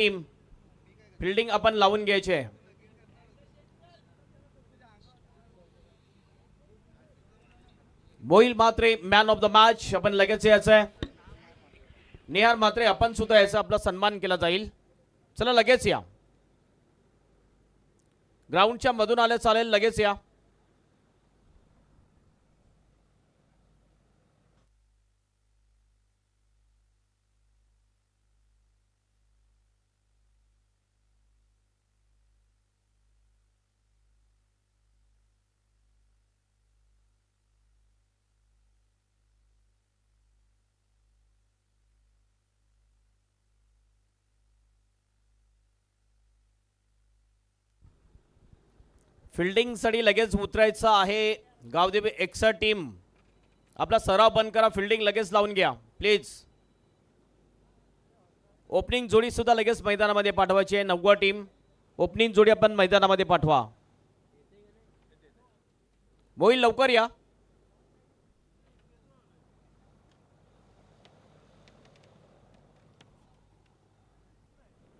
Team fielding आपण लावून घ्यायचे. Mohil Mhatre man of the match. आपण लगेच यायचंय. निहार म्हात्रे आपण सुद्धा यायचं, आपला सन्मान केला जाईल. चला लगेच या. ग्राउंडच्या मधून आले चालेल, लगेच या. फिल्डिंग साठी लगेच उतरायचं आहे. गावदेवी एक्सर टीम आपला सराव बंद करा. फिल्डिंग लगेच लावून घ्या प्लीज. ओपनिंग जोडी सुद्धा लगेच मैदानामध्ये पाठवायची आहे. 90 टीम ओपनिंग जोडी आपण मैदानामध्ये पाठवा. मोहिल लवकर या.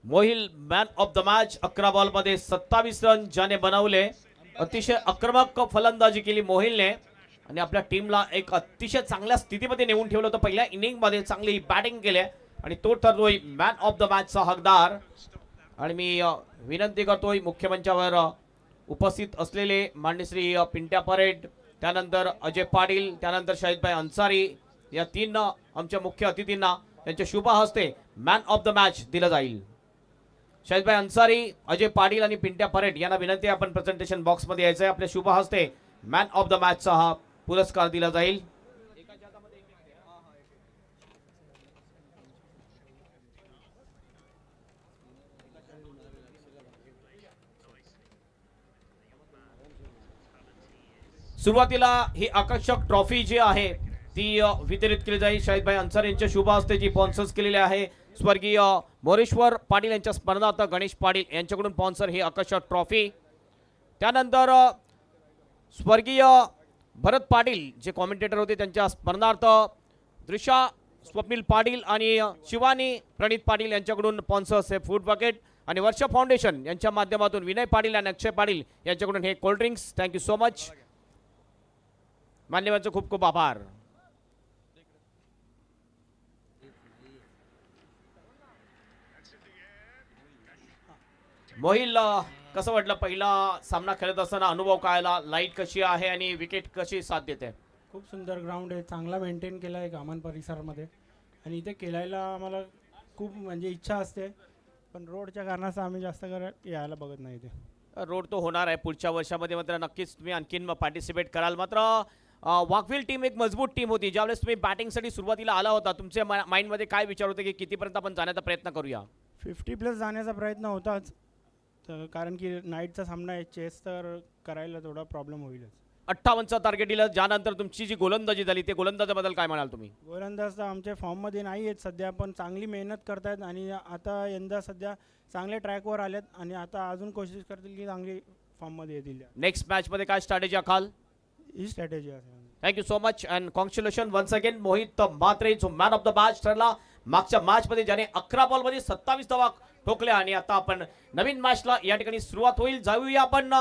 Mohil man of the match. 11 ball मध्ये 27 रन ज्याने बनवले. अतिशय आक्रमक फलंदाजी केली मोहिलने आणि आपल्या टीमला एक अतिशय चांगल्या स्थितीमध्ये नेऊन ठेवलं होतं. पहिल्या इनिंग मध्ये चांगली बॅटिंग केली आणि तो ठरतोय मॅन ऑफ द मॅचचा हकदार. आणि मी विनंती करतोय मुख्यमंचावर उपस्थित असलेले माननीय श्री पिंट्या परेड, त्यानंतर अजय पाटील, त्यानंतर शाहिदभाई अन्सारी या तीन आमच्या मुख्य अतिथींना त्यांच्या शुभ हस्ते मॅन ऑफ द मॅच दिलं जाईल. शाहिदभाई अन्सारी, अजय पाटील आणि पिंट्या परेड यांना विनंती आहे आपण प्रेझेंटेशन बॉक्स मध्ये यायचंय. आपल्या शुभ हस्ते मॅन ऑफ द मॅचचा हा पुरस्कार दिला जाईल. सुरुवातीला ही आकर्षक ट्रॉफी जी आहे ती वितरित केली जाईल. शाहिदभाई अन्सारी यांच्या शुभ हस्ते जी स्पॉन्सर्स केलेले आहे स्वर्गीय मोरेश्वर पाटील यांच्या स्मरणार्थ गणेश पाटील यांच्याकडून स्पॉन्सर ही आकर्षक ट्रॉफी. त्यानंतर स्वर्गीय भरत पाटील जे कॉमेंटेटर होते त्यांच्या स्मरणार्थ दृश्या स्वप्नील पाटील आणि शिवानी प्रणित पाटील यांच्याकडून स्पॉन्सर्स हे फूड बकेट. आणि वर्ष फाउंडेशन यांच्या माध्यमातून विनय पाटील आणि अक्षय पाटील यांच्याकडून हे cold drinks. Thank you so much. मान्यवरांचे खूप खूप आभार. मोहिल कसं वाटलं पहिला सामना खेळत असताना, अनुभव काय आला? लाईट कशी आहे आणि विकेट कशी साथ देते? खूप सुंदर ग्राउंड आहे, चांगला मेंटेन केला आहे गामान परिसरामध्ये आणि इथे खेळायला आम्हाला खूप म्हणजे इच्छा असते, पण रोडच्या कारणास्तव आम्ही जास्त यायला बघत नाही. इथे रोड तो होणार आहे पुढच्या वर्षामध्ये, मात्र नक्कीच तुम्ही आणखीन पार्टिसिपेट कराल. मात्र वाकविल टीम एक मजबूत टीम होती. ज्यावेळेस तुम्ही बॅटिंगसाठी सुरुवातीला आला होता, तुमच्या माइंडमध्ये काय विचार होते की कितीपर्यंत आपण जाण्याचा प्रयत्न करूया? 50+ जाण्याचा प्रयत्न होताच, तर कारण की नाईटचा सामना आहे, चेस तर करायला थोडा प्रॉब्लेम होईलच. 58चा टार्गेट दिलं. ज्यानंतर तुमची जी गोलंदाजी झाली ते गोलंदाजाबद्दल काय म्हणाल तुम्ही? गोलंदाज तर आमच्या फॉर्ममध्ये नाही आहेत सध्या, पण चांगली मेहनत करतायत आणि आता यंदा सध्या चांगले ट्रॅकवर आलेत आणि आता अजून कोशिश करतील की चांगली फॉर्ममध्ये येतील. नेक्स्ट मॅचमध्ये काय स्ट्रॅटेजी आखाल? ही स्ट्रॅटेजी आहे. Thank you so much and congratulation once again. Mohit Mhatre जो मॅन ऑफ द मॅच ठरला. मागच्या मॅचमध्ये ज्याने 11 बॉलमध्ये 27 धावा ठोकल्या आणि आता आपण नवीन मॅचला या ठिकाणी सुरुवात होईल. जाऊया आपण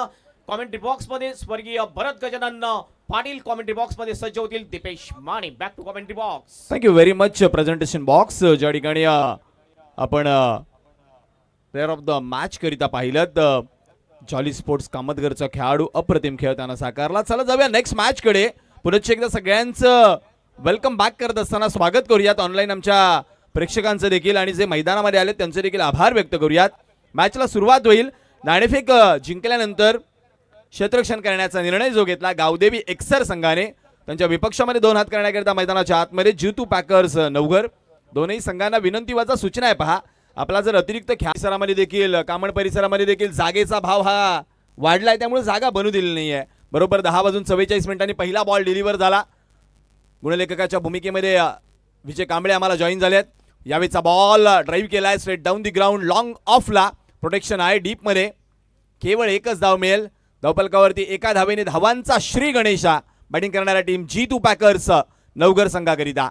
कॉमेंट्री बॉक्स मध्ये. स्वर्गीय भरत गजानन पाटील कॉमेंट्री बॉक्स मध्ये सज्ज होतील. Dipesh Mane back to commentary box. Thank you very much presentation box. ज्या ठिकाणी आपण प्लेअर ऑफ द मॅच करिता पाहिलं जॉली स्पोर्ट्स कामतगरचा खेळाडू अप्रतिम खेळताना साकारला. चला जाऊया नेक्स्ट मॅच कडे. पुनश्च एकदा सगळ्यांचं वेलकम बॅक करत असताना स्वागत करूयात ऑनलाईन आमच्या प्रेक्षकांचं देखील आणि जे मैदानामध्ये आले त्यांचे देखील आभार व्यक्त करूयात. मॅचला सुरुवात होईल. नाणेफेक जिंकल्यानंतर क्षेत्ररक्षण करण्याचा निर्णय जो घेतला गावदेवी एक्सर संघाने, त्यांच्या विपक्षामध्ये 2 हात करण्याकरिता मैदानाच्या आतमध्ये जीतू पॅकर्स नवघर. दोन्ही संघांना विनंतीवाचा सूचना आहे. पहा, आपला जर अतिरिक्त परिसरामध्ये देखील कामण परिसरामध्ये देखील जागेचा भाव हा वाढलाय, त्यामुळे जागा बनू दिली नाहीये. बरोबर 10:44 पहिला बॉल डिलिव्हर झाला. गुणलेखकाच्या भूमिकेमध्ये विजय कांबळे आम्हाला जॉईन झालेत. यावेळीचा बॉल ड्राईव्ह केलाय straight down the ground long ऑफला. प्रोटेक्शन आहे डीप मध्ये. केवळ एकच धाव मिळेल. धावफलकावरती एका धावेने धावांचा श्री गणेशा. बॅटिंग करणाऱ्या टीम जीतू पॅकर्स नवघर संघाकरिता.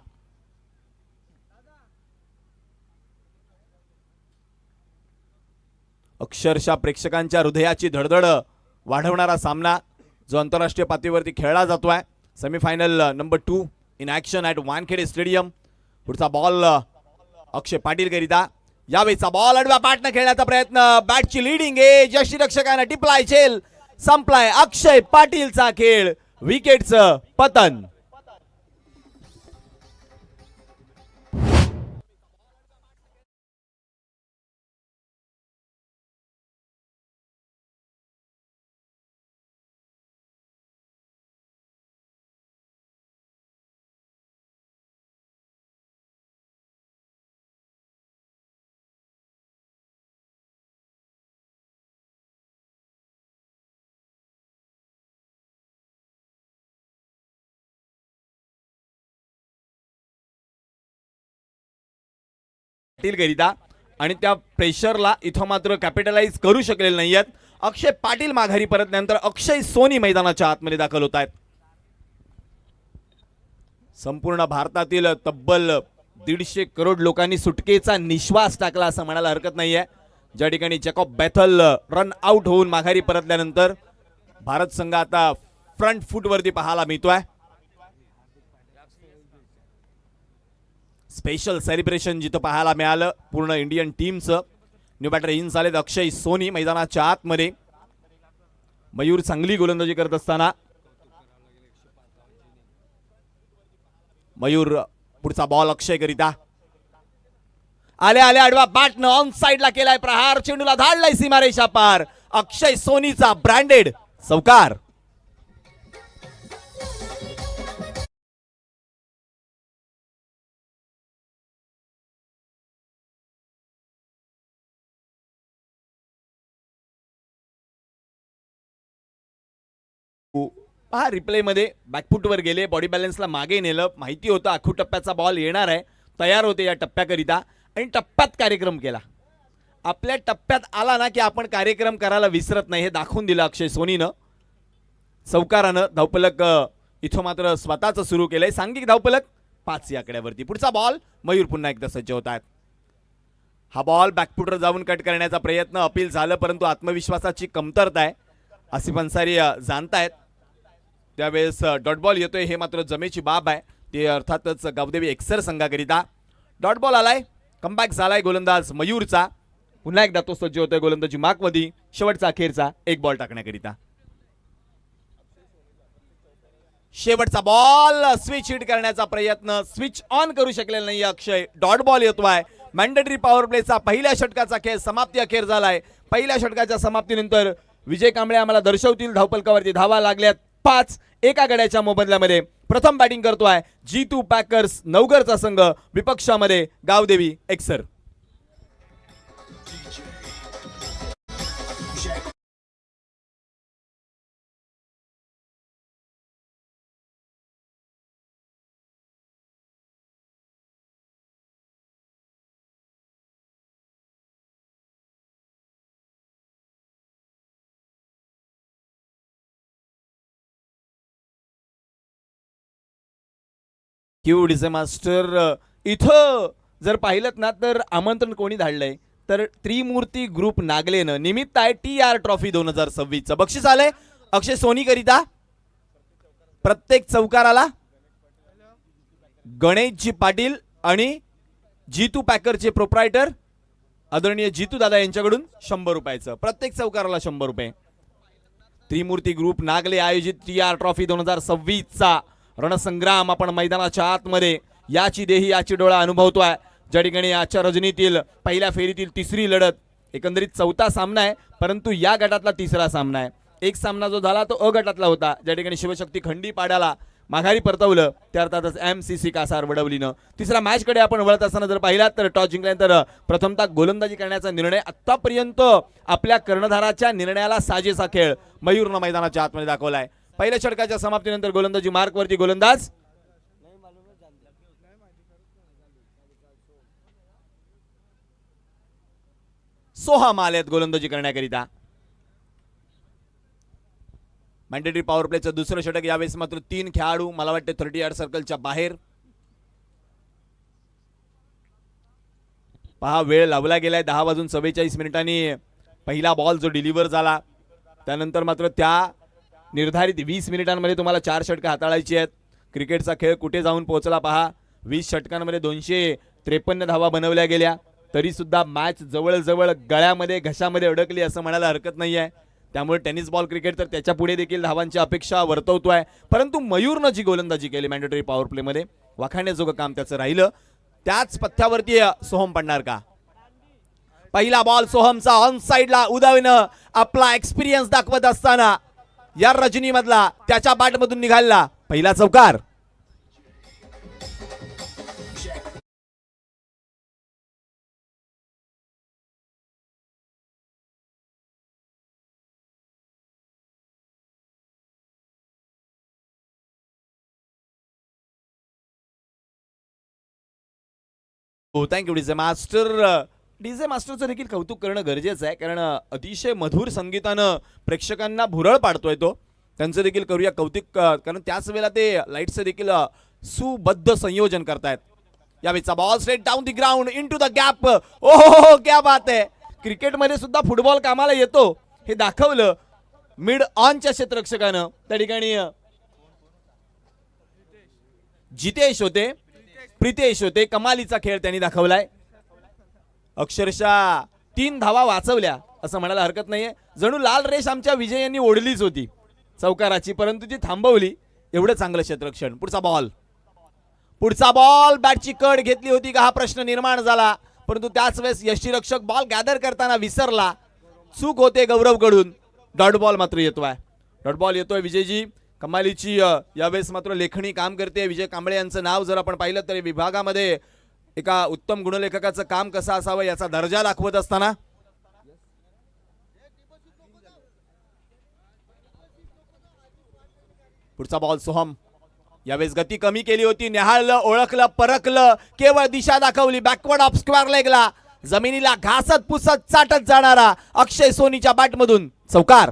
अक्षरशः प्रेक्षकांच्या हृदयाची धडधड वाढवणारा सामना जो आंतरराष्ट्रीय पातळीवरती खेळला जातोय. Semifinal number 2 in action at Wankhede stadium. पुढचा बॉल अक्षय पाटील करिता. यावेळीचा बॉल आडव्या पाठनं खेळण्याचा प्रयत्न. बॅटची लिडिंग एज यष्टीरक्षकाने टिपलाय झेल. संपलाय अक्षय पाटीलचा खेळ. विकेटचं पतन. करिता आणि त्या प्रेशरला इथं मात्र कॅपिटलाइज करू शकलेले नाहीयेत. अक्षय पाटील माघारी परतल्यानंतर अक्षय सोनी मैदानाच्या आतमध्ये दाखल होत आहेत. संपूर्ण भारतातील तब्बल 150 करोड लोकांनी सुटकेचा निश्वास टाकला असं म्हणायला हरकत नाहीये. ज्या ठिकाणी जॅकॉब बेथल रन आउट होऊन माघारी परतल्यानंतर भारत संघ आता फ्रंट फूट वरती पाहायला मिळतोय. स्पेशल सेलिब्रेशन जिथं पाहायला मिळालं पूर्ण इंडियन टीमचं. न्यू बॅटर इन झालेत अक्षय सोनी मैदानाच्या आतमध्ये. मयूर चांगली गोलंदाजी करत असताना मयूर पुढचा बॉल अक्षय करिता. आले आले आडवा बॅटनं ऑन साइडला केलाय प्रहार. चेंडूला धाडलाय सीमारेषा पार. अक्षय सोनीचा ब्रँडेड चौकार. पहा रिप्ले मध्ये बॅकफुटवर गेले. बॉडी बॅलन्सला मागे नेलं. माहिती होतं आखू टप्प्याचा बॉल येणार आहे. तयार होते या टप्प्याकरिता आणि टप्प्यात कार्यक्रम केला. आपल्या टप्प्यात आला ना की आपण कार्यक्रम करायला विसरत नाही हे दाखवून दिलं अक्षय सोनीनं. चौकारानं धावपलक इथं मात्र स्वतःच सुरू केलंय. सांघिक धावपलक 5 या आकड्यावरती. पुढचा बॉल मयूर पुन्हा एकदा सज्ज होत आहेत. हा बॉल बॅकफुटवर जाऊन कट करण्याचा प्रयत्न अपील झालं परंतु आत्मविश्वासाची कमतरता आहे आसिफ अन्सारी जाणतायत. त्यावेळेस डॉट बॉल येतोय हे मात्र जमेची बाब आहे. ते अर्थातच गावदेवी एक्सर संघाकरिता डॉट बॉल आलाय. कमबॅक झालाय गोलंदाज मयूरचा. पुन्हा एकदा तो सज्ज होतोय गोलंदाजी मार्कमध्ये शेवटचा अखेरचा एक बॉल टाकण्याकरिता. शेवटचा बॉल स्विच हिट करण्याचा प्रयत्न. स्विच ऑन करू शकलेला नाही अक्षय. डॉट बॉल येतोय. मॅन्डेटरी पॉवर प्लेचा पहिल्या षटकाचा खेळ समाप्ती अखेर झालाय. पहिल्या षटकाच्या समाप्तीनंतर विजय कांबळे आम्हाला दर्शवतील. धावपलकावरती धावा लागल्यात 5 एका गड्याच्या मोबदल्यामध्ये. प्रथम बॅटिंग करतोय G2 पॅकर्स नवघरचा संघ. विपक्षामध्ये गावदेवी एक्सर. क्यू मास्टर इथं जर पाहिलं ना तर आमंत्रण कोणी धाडलंय तर त्रिमूर्ती ग्रुप नागलेनं. निमित्त आहे TR ट्रॉफी 2026चं. बक्षीस आलंय अक्षय सोनी करिता. प्रत्येक चौकाराला गणेशजी पाटील आणि G2 पॅकरचे प्रोप्रायटर आदरणीय जीतू दादा यांच्याकडून 100 रुपयाचं. प्रत्येक चौकाराला 100 रुपये. त्रिमूर्ती ग्रुप नागले आयोजित TR ट्रॉफी 2026चा रणसंग्राम आपण मैदानाच्या आतमध्ये याची देही याची डोळा अनुभवतोय. ज्या ठिकाणी आजच्या रजनीतील पहिल्या फेरीतील तिसरी लढत. एकंदरीत चौथा सामना आहे परंतु या गटातला तिसरा सामना आहे. एक सामना जो झाला तो अ गटातला होता ज्या ठिकाणी शिवशक्ती खंडीपाड्याला माघारी परतवलं. त्या अर्थातच MCC कासार वडवलीनं. तिसऱ्या मॅचकडे आपण वळत असताना जर पाहिलात तर टॉस जिंकल्यानंतर प्रथमतः गोलंदाजी करण्याचा निर्णय. आतापर्यंत आपल्या कर्णधाराच्या निर्णयाला साजेसा खेळ मयूरनं मैदानाच्या आतमध्ये दाखवलाय. पहिल्या षटकाच्या समाप्तीनंतर गोलंदाजी मार्कवरती गोलंदाज सोहम आलेत गोलंदाजी करण्याकरिता. मॅन्डेटरी पॉवर प्लेचं दुसरं षटक. यावेळेस मात्र 3 खेळाडू मला वाटते 30 यार्ड सर्कलच्या बाहेर. पहा वेळ लावला गेलाय 10 वाजून 44 मिनिटांनी पहिला बॉल जो डिलिव्हर झाला त्यानंतर मात्र त्या निर्धारित 20 मिनिटांमध्ये तुम्हाला 4 षटकं हाताळायची आहेत. क्रिकेटचा खेळ कुठे जाऊन पोहोचला पहा. 20 षटकांमध्ये 253 धावा बनवल्या गेल्या, तरी सुद्धा मॅच जवळजवळ गळ्यामध्ये घशामध्ये अडकली असं म्हणायला हरकत नाही आहे. त्यामुळे टेनिस बॉल क्रिकेट तर त्याच्या पुढे देखील धावांची अपेक्षा वर्तवतोय. परंतु मयूरनं जी गोलंदाजी केली मॅन्डेटरी पॉवर प्लेमध्ये वाखाणण्याजोगं काम त्याचं राहिलं. त्याच पथ्यावरती सोहम पडणार का? पहिला बॉल सोहमचा ऑन साइडला. उदयनं आपला एक्सपिरियन्स दाखवत असताना या रजनी मधला त्याच्या बॅटमधून निघाला पहिला चौकार. Thank you DJ master. डीजे मास्टरचं देखील कौतुक करणं गरजेचं आहे, कारण अतिशय मधुर संगीतानं प्रेक्षकांना भुरळ पाडतोय तो. त्यांचं देखील करूया कौतुक, कारण त्याच वेळेला ते लाईटचं देखील सुबद्ध संयोजन करतायत. यावेळीचा ball straight down the ground into the gap. ओहो क्या बात आहे. क्रिकेटमध्ये सुद्धा फुटबॉल कामाला येतो हे दाखवलं मिड ऑनच्या क्षेत्ररक्षकानं. त्या ठिकाणी जितेश होते, प्रितेश होते. कमालीचा खेळ त्यांनी दाखवलाय. अक्षरशः 3 धावा वाचवल्या असं म्हणायला हरकत नाहीये. जणू लाल रेष आमच्या विजय यांनी ओढलीच होती चौकाराची, परंतु ती थांबवली. एवढं चांगलं क्षेत्ररक्षण. पुढचा बॉल बॅटची कड घेतली होती का हा प्रश्न निर्माण झाला, परंतु त्याच वेळेस यष्टीरक्षक बॉल गॅदर करताना विसरला. चूक होते गौरवकडून. डॉट बॉल मात्र येतोय. डॉट बॉल येतोय विजयजी. कमालीची यावेळेस मात्र लेखणी काम करते. विजय कांबळे यांचं नाव जर आपण पाहिलं तरी विभागामध्ये एका उत्तम गुणलेखकाचं काम कसं असावं याचा दर्जा दाखवत असताना पुढचा बॉल सोहम. यावेळेस गती कमी केली होती. निहाळलं, ओळखलं, परखलं, केवळ दिशा दाखवली. बॅकवर्ड ऑफ स्क्वेअर लेगला जमिनीला घासत पुसत चाटत जाणारा अक्षय सोनीच्या बॅटमधून चौकार.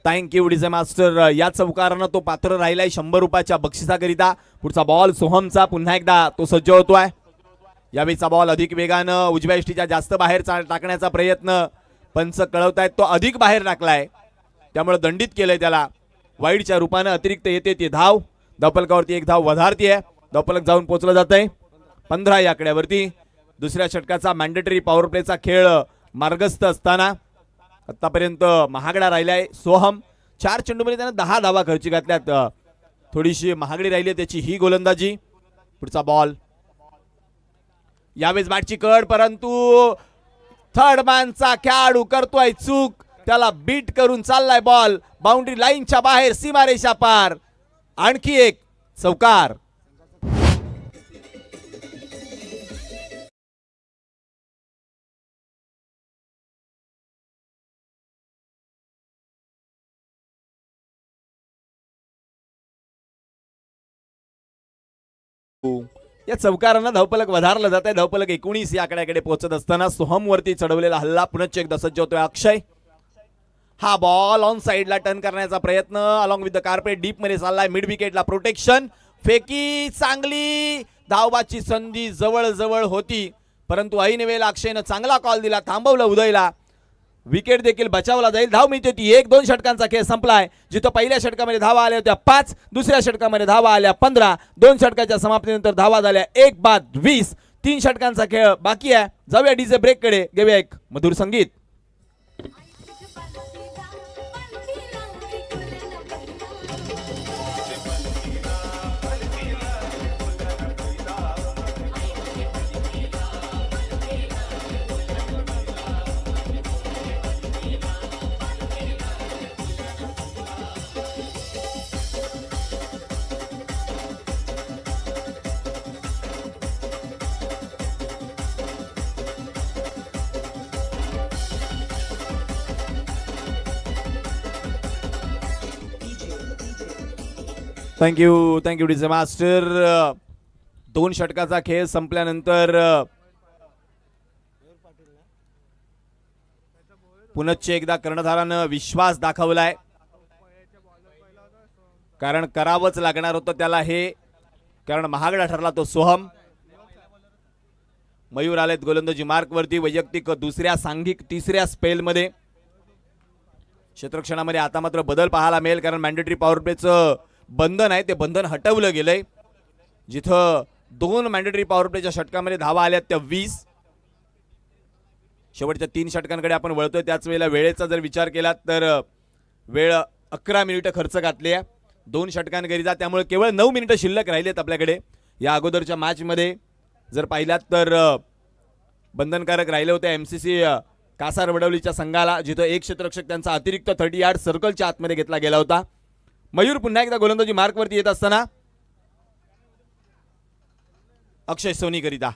Thank you DJ master. या चौकारानं तो पात्र राहिलाय 100 रुपयाच्या बक्षिसाकरिता. पुढचा बॉल सोहमचा पुन्हा एकदा तो सज्ज होतोय. यावेळीचा बॉल अधिक वेगानं उजव्या यष्टीच्या जास्त बाहेर टाकण्याचा प्रयत्न पंच कळवतायत. तो अधिक बाहेर टाकलाय, त्यामुळे दंडित केलंय त्याला. वाईडच्या रूपानं अतिरिक्त येते ती धाव. धावफलकावरती 1 धाव वधारतीये. धावफलक जाऊन पोहोचलं जात आहे 15 या आकड्यावरती. दुसऱ्या षटकाचा मॅन्डेटरी पॉवर प्लेचा खेळ मार्गस्थ असताना आतापर्यंत महागडा राहिलाय सोहम. 4 चेंडूमध्ये त्यानं 10 धावा खर्ची घातल्यात. थोडीशी महागडी राहिली त्याची ही गोलंदाजी. पुढचा बॉल. यावेळेस बॅटची कड, परंतु थर्ड मॅनचा खेळाडू करतोय चूक. त्याला बीट करून चाललाय बॉल बाउंड्री लाईनच्या बाहेर, सीमारेषा पार. आणखी एक चौकार. या चौकारांना धावफलक वधारलं जात आहे. धावफलक 19 या आकड्याकडे पोहोचत असताना सोहम वरती चढवलेला हल्ला पुनश्च एकदा सज्ज होतोय अक्षय. हा बॉल ऑन साइडला टर्न करण्याचा प्रयत्न along with the carpet deep मध्ये चाललाय. मिड विकेटला प्रोटेक्शन. फेकी चांगली. धावबाची संधी जवळ जवळ होती, परंतु ऐन वेळेला अक्षयनं चांगला कॉल दिला. थांबवलं उदयला. विकेट देखील बचावला जाईल. धाव मिळते ती 1-2 षटकांचा खेळ संपलाय. जिथं पहिल्या षटकामध्ये धावा आल्या होत्या 5, दुसऱ्या षटकामध्ये धावा आल्या 15. 2 षटकाच्या समाप्तीनंतर धावा झाल्या 1 बाद 20. 3 षटकांचा खेळ बाकी आहे. जाऊया डीजे ब्रेक कडे. घेऊया एक मधुर संगीत. Thank you DJ master. 2 षटकाचा खेळ संपल्यानंतर पुनश्च एकदा कर्णधारानं विश्वास दाखवलाय, कारण करावंच लागणार होतं त्याला हे, कारण महागडा ठरला तो सोहम. मयूर आलेत गोलंदाजी मार्क वरती, वैयक्तिक दुसऱ्या सांघिक तिसऱ्या स्पेल मध्ये. क्षेत्रक्षणामध्ये आता मात्र बदल पाहायला मिळेल, कारण मॅन्डेटरी पॉवर प्लेचं बंधन आहे ते बंधन हटवलं गेलंय. जिथं 2 मॅन्डेटरी पॉवर प्लेच्या षटकामध्ये धावा आल्यात त्या 20. शेवटच्या 3 षटकांकडे आपण वळतोय. त्याच वेळेला वेळेचा जर विचार केला तर वेळ 11 मिनिटं खर्च घातली आहे 2 षटकांकरिता, त्यामुळे केवळ 9 मिनिटं शिल्लक राहिलेत आपल्याकडे. या अगोदरच्या मॅच मध्ये जर पाहिलात तर बंधनकारक राहिले होते एमसीसी कासार वडवलीच्या संघाला, जिथं एक क्षेत्ररक्षक त्यांचा अतिरिक्त 30 यार्ड सर्कलच्या आतमध्ये घेतला गेला होता. मयूर पुन्हा एकदा गोलंदाजी मार्कवरती येत असताना अक्षय सोनी करिता.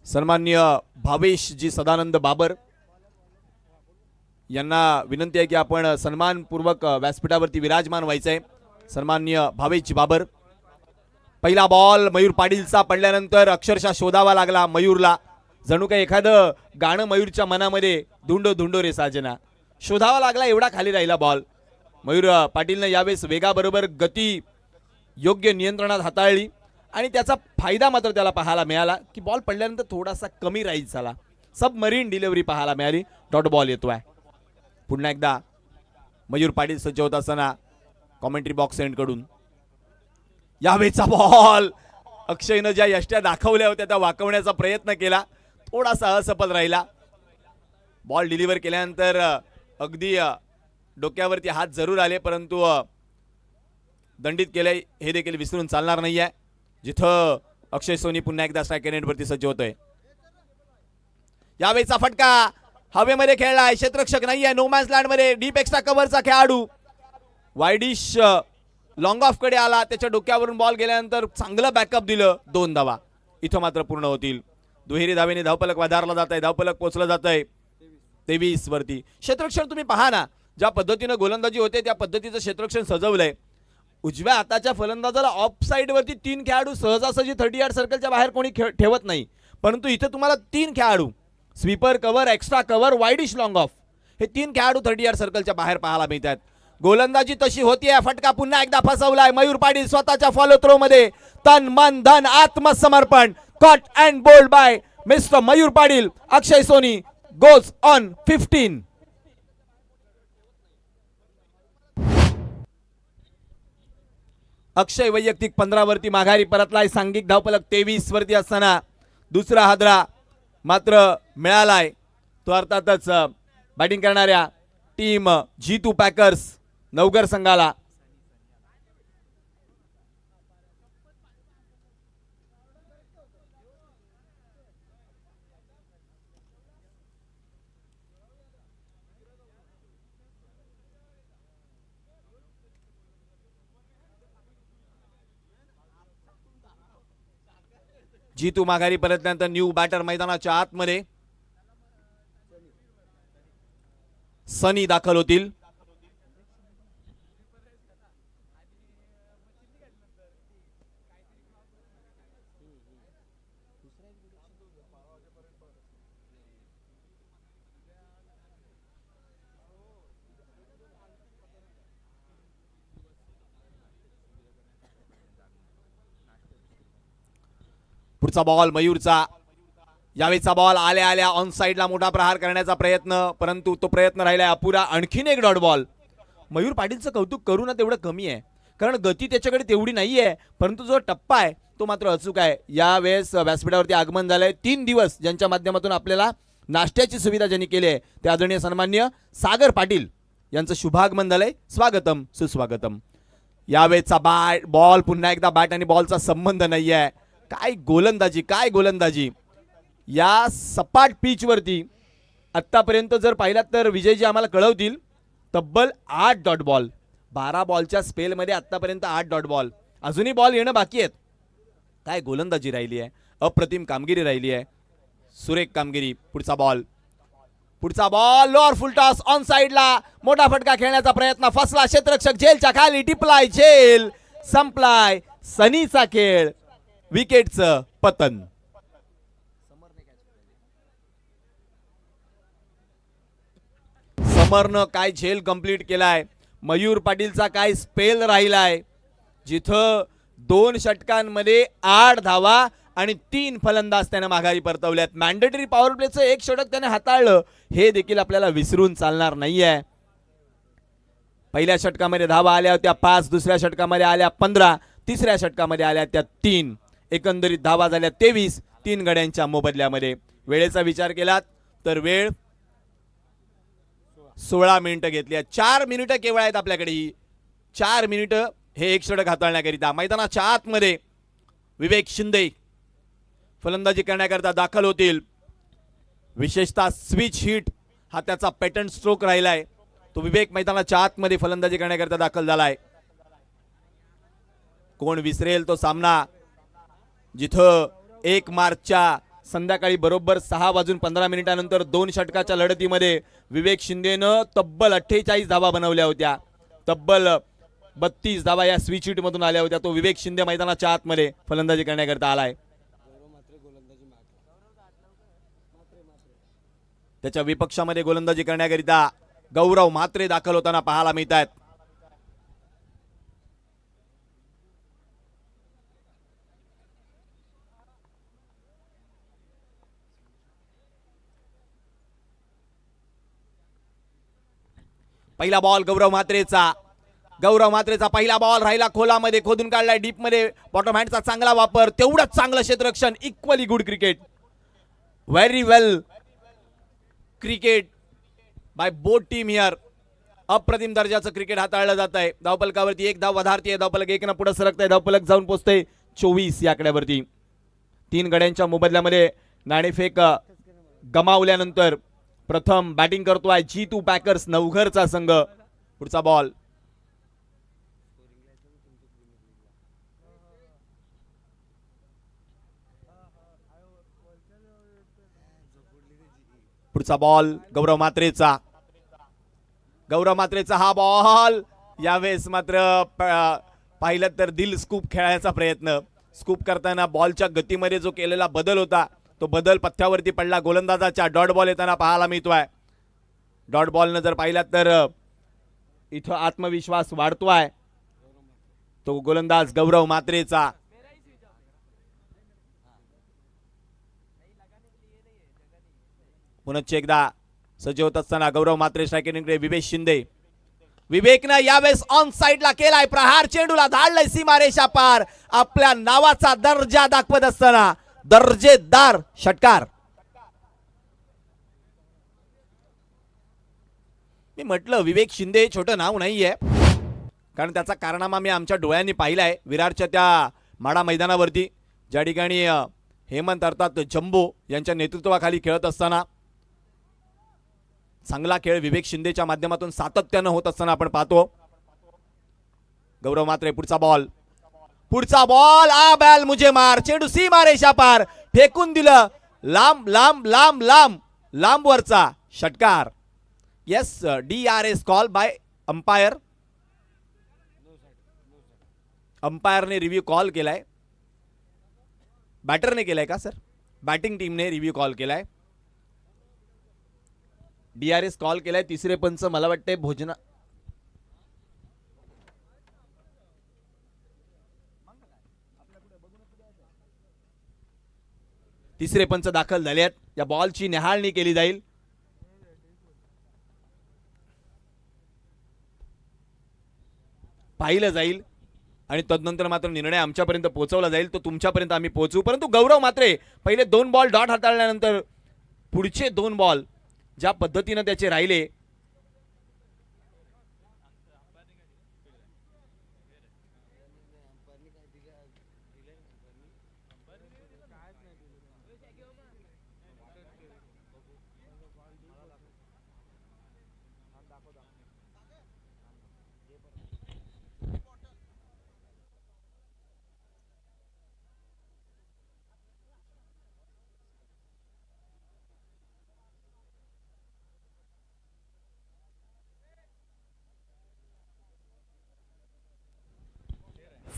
सन्माननीय भावेशजी सदानंद बाबर यांना विनंती आहे की आपण सन्मानपूर्वक व्यासपीठावरती विराजमान व्हायचंय. सन्माननीय भावेशजी बाबर. पहिला बॉल मयूर पाटीलचा पडल्यानंतर अक्षरशः शोधावा लागला मयूरला, जणू काही एखादं गाणं मयूरच्या मनामध्ये धुंडो धुंडो रे साजना, शोधावा लागला एवढा खाली राहिला बॉल. मयूर पाटीलनं यावेळेस वेगाबरोबर गती योग्य नियंत्रणात हाताळली आणि त्याचा फायदा मात्र त्याला पाहायला मिळाला की बॉल पडल्यानंतर थोडासा कमी राईज झाला, सबमरीन डिलिव्हरी पाहायला मिळाली. डॉट बॉल येतोय. पुन्हा एकदा मयूर पाटील सज्ज होत असताना कॉमेंट्री बॉक्स एंड कडून यावेळेचा बॉल अक्षयनं ज्या यष्ट्या दाखवल्या होत्या त्या वाकवण्याचा प्रयत्न केला, थोडासा असफल राहिला. बॉल डिलिव्हर केल्यानंतर अगदी डोक्यावरती हात जरूर आले, परंतु दंडित केलंय हे देखील विसरून चालणार नाहीये. जिथं अक्षय सोनी पुन्हा एकदा स्ट्रायक नेटवरती सज्ज होतोय. यावेळेचा फटका हवेमध्ये खेळलाय, क्षेत्ररक्षक नाहीये, नो मॅन्स लँड मध्ये डीप एक्स्ट्रा कव्हरचा खेळाडू वायडिश लॉंग ऑफ कडे आला, त्याच्या डोक्यावरून बॉल गेल्यानंतर चांगलं बॅकअप दिलं. 2 धावा इथं मात्र पूर्ण होतील. दुहेरी धावेने धावफलक वधारला जात आहे, धावफलक पोचलं जात आहे 23 वरती. क्षेत्ररक्षण तुम्ही पहा ना, ज्या पद्धतीनं गोलंदाजी होते त्या पद्धतीचं क्षेत्ररक्षण सजवलंय. उजव्या हाताच्या फलंदाजाला ऑफ साइड वरती 3 खेळाडू सहजासहजी 30 यार्ड सर्कलच्या बाहेर कोणी ठेवत नाही, परंतु इथे तुम्हाला 3 खेळाडू sweeper cover, extra cover, widish long of हे 3 खेळाडू 30 यार्ड सर्कलच्या बाहेर पाहायला मिळतात. गोलंदाजी तशी होतीये. फटका पुन्हा एकदा फसवलाय मयूर पाटील स्वतःच्या फॉलो थ्रो मध्ये. तन मन धन आत्मसमर्पण. Cut and bold by mister Mayur Patil. Akshay Soni goes on 15. Akshay वैयक्तिक 15 वरती माघारी परतलाय. सांघिक धावफलक 23 वरती असताना दुसरा हादरा मात्र मिळालाय, तो अर्थातच बॅटिंग करणाऱ्या टीम G2 पॅकर्स नवगर संघाला. G2 माघारी परतल्यानंतर न्यू बॅटर मैदानाच्या आतमध्ये सनी दाखल होतील. पुढचा बॉल मयूरचा. यावेळीचा बॉल आल्या आल्या ऑन साइडला मोठा प्रहार करण्याचा प्रयत्न, परंतु तो प्रयत्न राहिला अपुरा. आणखीन एक डॉट बॉल. मयूर पाटीलचं कौतुक करू ना तेवढं कमी आहे, कारण गती त्याच्याकडे तेवढी नाहीये, परंतु जो टप्पा आहे तो मात्र अचूक आहे. यावेळेस व्यासपीठावरती आगमन झालंय. 3 दिवस ज्यांच्या माध्यमातून आपल्याला नाश्त्याची सुविधा ज्यांनी केली आहे ते आदरणीय सन्माननीय सागर पाटील यांचं शुभागमन झालंय. स्वागतम सुस्वागतम. यावेळेचा बॉल पुन्हा एकदा बॅट आणि बॉलचा संबंध नाहीये. काय गोलंदाजी, काय गोलंदाजी. या सपाट पिच वरती आतापर्यंत जर पाहिलात तर विजयजी आम्हाला कळवतील तब्बल 8 डॉट बॉल. 12 बॉलच्या स्पेल मध्ये आतापर्यंत 8 डॉट बॉल. अजूनही बॉल येणं बाकी आहेत. काय गोलंदाजी राहिली आहे, अप्रतिम कामगिरी राहिली आहे, सुरेख कामगिरी. पुढचा ball lower full toss on साइडला मोठा फटका खेळण्याचा प्रयत्न फसला. क्षेत्ररक्षक झेलच्या खाली टिपलाय, झेल संपलाय. सनीचा खेळ, विकेटचं पतन. अमरनं काय झेल कंप्लीट केलाय, मयूर पाटीलचा काय स्पेल राहिलाय, जिथं 2 षटकांमध्ये 8 धावा आणि 3 फलंदाज त्याने माघारी परतवल्यात. मॅन्डेटरी पॉवर प्लेचं 1 षटक त्याने हाताळलं, हे देखील आपल्याला विसरून चालणार नाहीये. पहिल्या षटकामध्ये धावा आल्या होत्या 5, दुसऱ्या षटकामध्ये आल्या 15, तिसऱ्या षटकामध्ये आल्या त्या 3. एकंदरीत धावा झाल्या 23 3 गड्यांच्या मोबदल्यामध्ये. वेळेचा विचार केलात तर वेळ 16 मिनिटं घेतली. 4 मिनिटं केवळ आहेत आपल्याकडे. 4 मिनिटं हे 1 षटक हाताळण्याकरिता. मैदानाच्या आतमध्ये विवेक शिंदे फलंदाजी करण्याकरता दाखल होतील. विशेषतः स्विच हिट हा त्याचा पॅटर्न स्ट्रोक राहिलाय. तो विवेक मैदानाच्या आतमध्ये फलंदाजी करण्याकरता दाखल झालाय. कोण विसरेल तो सामना, जिथं 1 मार्चच्या संध्याकाळी बरोबर 6:15 2 षटकाच्या लढतीमध्ये विवेक शिंदेनं तब्बल 48 धावा बनवल्या होत्या. तब्बल 32 धावा या स्विच हिट मधून आल्या होत्या. तो विवेक शिंदे मैदानाच्या आतमध्ये फलंदाजी करण्याकरता आलाय. त्याच्या विपक्षामध्ये गोलंदाजी करण्याकरिता गौरव म्हात्रे दाखल होताना पाहायला मिळत आहेत. पहिला बॉल गौरव म्हात्रेचा पहिला बॉल राहिला खोलामध्ये, खोदून काढलाय डीप मध्ये. बॉटम हँडचा चांगला वापर, तेवढंच चांगलं क्षेत्ररक्षण. Equally good cricket, very well cricket by both team here. अप्रतिम दर्जाचं क्रिकेट हाताळलं जात आहे. धावपलकावरती 1 धाव वधारतीये. धावपलक 1 पुढे सरकतंय. धावपलक जाऊन पोहोचतंय 24 या आकड्यावरती. 3 गड्यांच्या मोबदल्यामध्ये नाणेफेक गमावल्यानंतर प्रथम बॅटिंग करतोय G2 पॅकर्स नवघरचा संघ. पुढचा बॉल गौरव म्हात्रेचा हा बॉल. यावेळेस मात्र पाहिलं तर दिल स्कूप खेळायचा प्रयत्न. स्कूप करताना बॉलच्या गतीमध्ये जो केलेला बदल होता तो बदल पथ्यावरती पडला. गोलंदाजाच्या डॉट बॉल येताना पाहायला मिळतोय. डॉट बॉलनं जर पाहिलात तर इथं आत्मविश्वास वाढतोय तो गोलंदाज गौरव म्हात्रेचा. पुनश्च एकदा सज्ज होत असताना गौरव म्हात्रे स्ट्रायकिंगकडे विवेक शिंदे. विवेकनं यावेळेस ऑन साइडला केलाय प्रहार, चेंडूला धाडलाय सीमारेषा पार. आपल्या नावाचा दर्जा दाखवत असताना दर्जेदार षटकार. मी म्हटलं विवेक शिंदे छोटं नाव नाहीये, कारण त्याचा कारनामा मी आमच्या डोळ्यांनी पाहिलाय विरारच्या त्या माडा मैदानावरती, ज्या ठिकाणी हेमंत अर्थात जम्बो यांच्या नेतृत्वाखाली खेळत असताना चांगला खेळ विवेक शिंदेच्या माध्यमातून सातत्यानं होत असताना आपण पाहतो. गौरव म्हात्रे पुढचा बॉल आ बॅल मुझे मार. चेंडू सीमारेषा पार फेकून दिलं. लांब लांब लांब लांब लांबवरचा षटकार. Yes, DRS call by umpire. अंपायरने रिव्ह्यू कॉल केलाय. बॅटरने केलाय का सर? बॅटिंग टीमने रिव्ह्यू कॉल केलाय. DRS कॉल केलाय. तिसरे पंच मला वाटते भोजना तिसरे पंच दाखल झाले आहेत. या बॉलची निहाळणी केली जाईल. पाहिलं जाईल आणि तदनंतर मात्र निर्णय आमच्यापर्यंत पोहोचवला जाईल. तो तुमच्यापर्यंत आम्ही पोहोचू. परंतु गौरव म्हात्रे पहिले 2 बॉल डॉट हाताळल्यानंतर पुढचे 2 बॉल ज्या पद्धतीने त्याचे राहिले,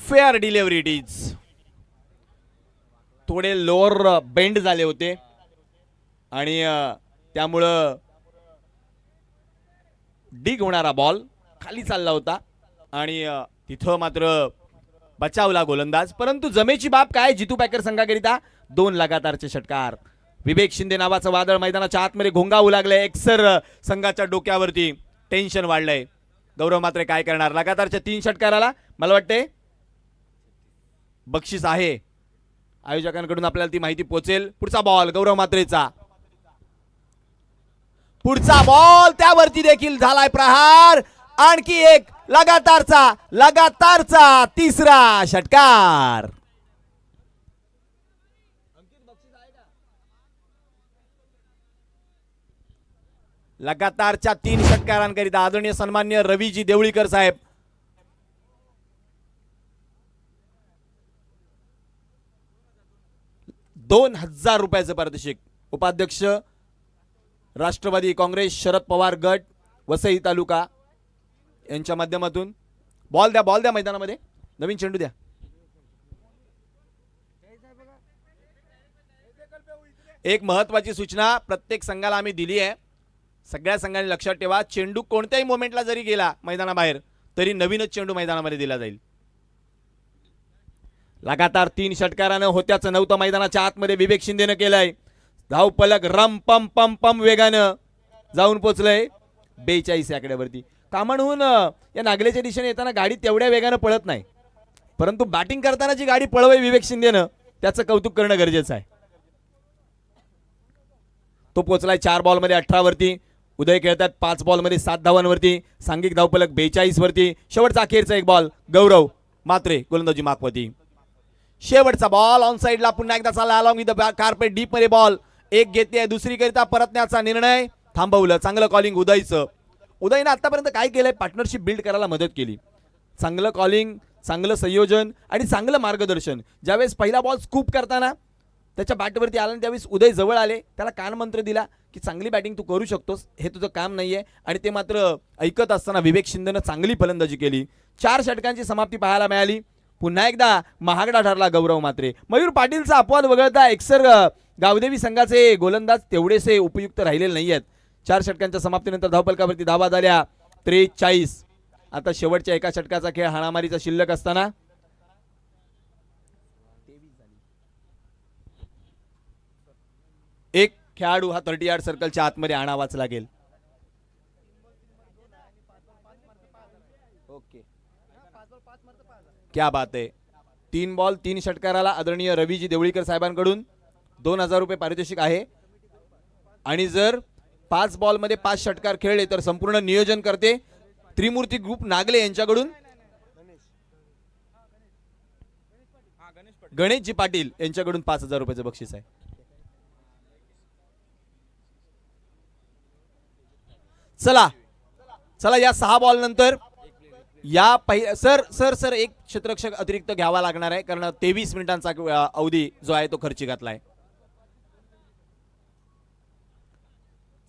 फेअर डिलिव्हरी इट इज. थोडे लोअर बेंड झाले होते आणि त्यामुळं डिग होणारा बॉल खाली चालला होता आणि तिथं मात्र बचावला गोलंदाज, परंतु जमेची बाब काय जितू पॅकर संघाकरिता 2 लगातारचे षटकार. विवेक शिंदे नावाचं वादळ मैदानाच्या आतमध्ये घोंगावू लागलंय. एक्सर संघाच्या डोक्यावरती टेन्शन वाढलंय. गौरव मात्रे काय करणार? लगातारच्या 3 षटकाराला मला वाटते बक्षीस आहे. आयोजकांकडून आपल्याला ती माहिती पोहोचेल. पुढचा बॉल गौरव मात्रेचा, पुढचा बॉल त्यावरती देखील झालाय प्रहार. आणखी एक लगातारचा तिसरा षटकार. लगातारच्या 3 षटकारांकरिता आदरणीय सन्मान्य रवीजी देवळीकर साहेब ₹2000 पारितोषिक. उपाध्यक्ष राष्ट्रवादी काँग्रेस शरद पवार गट वसई तालुका यांच्या माध्यमातून. बॉल द्या मैदानामध्ये. नवीन चेंडू द्या. एक महत्वाची सूचना प्रत्येक संघाला आम्ही दिली आहे. सगळ्या संघांनी लक्षात ठेवा, चेंडू कोणत्याही मोमेंटला जरी गेला मैदानाबाहेर तरी नवीनच चेंडू मैदानामध्ये दिला जाईल. लगातार 3 षटकारानं होत्याचं नव्हतं मैदानाच्या आतमध्ये विवेक शिंदेनं केलंय. धावपलक रम पम पम पम वेगानं जाऊन पोचलंय 42 आकड्यावरती. कामणहून या नागलेच्या दिशेने येताना गाडी तेवढ्या वेगानं पळत नाही, परंतु बॅटिंग करताना जी गाडी पळवय विवेक शिंदेनं त्याचं कौतुक करणं गरजेचं आहे. तो पोचलाय 4 बॉलमध्ये 18 वरती. उदय खेळतात 5 बॉलमध्ये 7 धावांवरती. सांघिक धावपलक 42 वरती. शेवटचा अखेरचा एक बॉल गौरव मात्रे गोलंदाजी माकवती. शेवटचा बॉल ऑन साइडला पुन्हा एकदा चालला along with the carpet deep मध्ये. बॉल एक घेते दुसरीकरिता परतण्याचा निर्णय थांबवलं. चांगलं कॉलिंग उदयचं. उदयनं आतापर्यंत काय केलंय? पार्टनरशिप बिल्ड करायला मदत केली. चांगलं कॉलिंग, चांगलं संयोजन आणि चांगलं मार्गदर्शन. ज्यावेळेस पहिला बॉल स्कूप करताना त्याच्या बॅटवरती आला त्यावेळेस उदय जवळ आले, त्याला कानमंत्र दिला की चांगली बॅटिंग तू करू शकतोस, हे तुझं काम नाहीये. आणि ते मात्र ऐकत असताना विवेक शिंदेनं चांगली फलंदाजी केली. 4 षटकांची समाप्ती पाहायला मिळाली. पुन्हा एकदा महागडा ठरला गौरव मात्रे. मयूर पाटीलचा अपवाद वगळता एक्सर गावदेवी संघाचे गोलंदाज तेवढेसे उपयुक्त राहिलेले नाही आहेत. 4 षटकांच्या समाप्तीनंतर धावपलकावरती धावा झाल्या 43. आता शेवटच्या एका षटकाचा खेळ हाणामारीचा शिल्लक असताना एक खेळाडू हा 30 यार्ड सर्कलच्या आतमध्ये आणावाच लागेल. ओके, क्या बात आहे. 3 बॉल 3 षटकाराला आदरणीय रवीजी देवळीकर साहेबांकडून ₹2000 पारितोषिक आहे. आणि जर 5 बॉलमध्ये 5 षटकार खेळले तर संपूर्ण नियोजन करते त्रिमूर्ती ग्रुप नागले यांच्याकडून गणेशजी पाटील यांच्याकडून ₹5000 बक्षीस आहे. चला या 6 बॉल नंतर या सर एक क्षेत्ररक्षक अतिरिक्त घ्यावा लागणार आहे, कारण 23 मिनिटांचा अवधी जो आहे तो खर्ची घातलाय.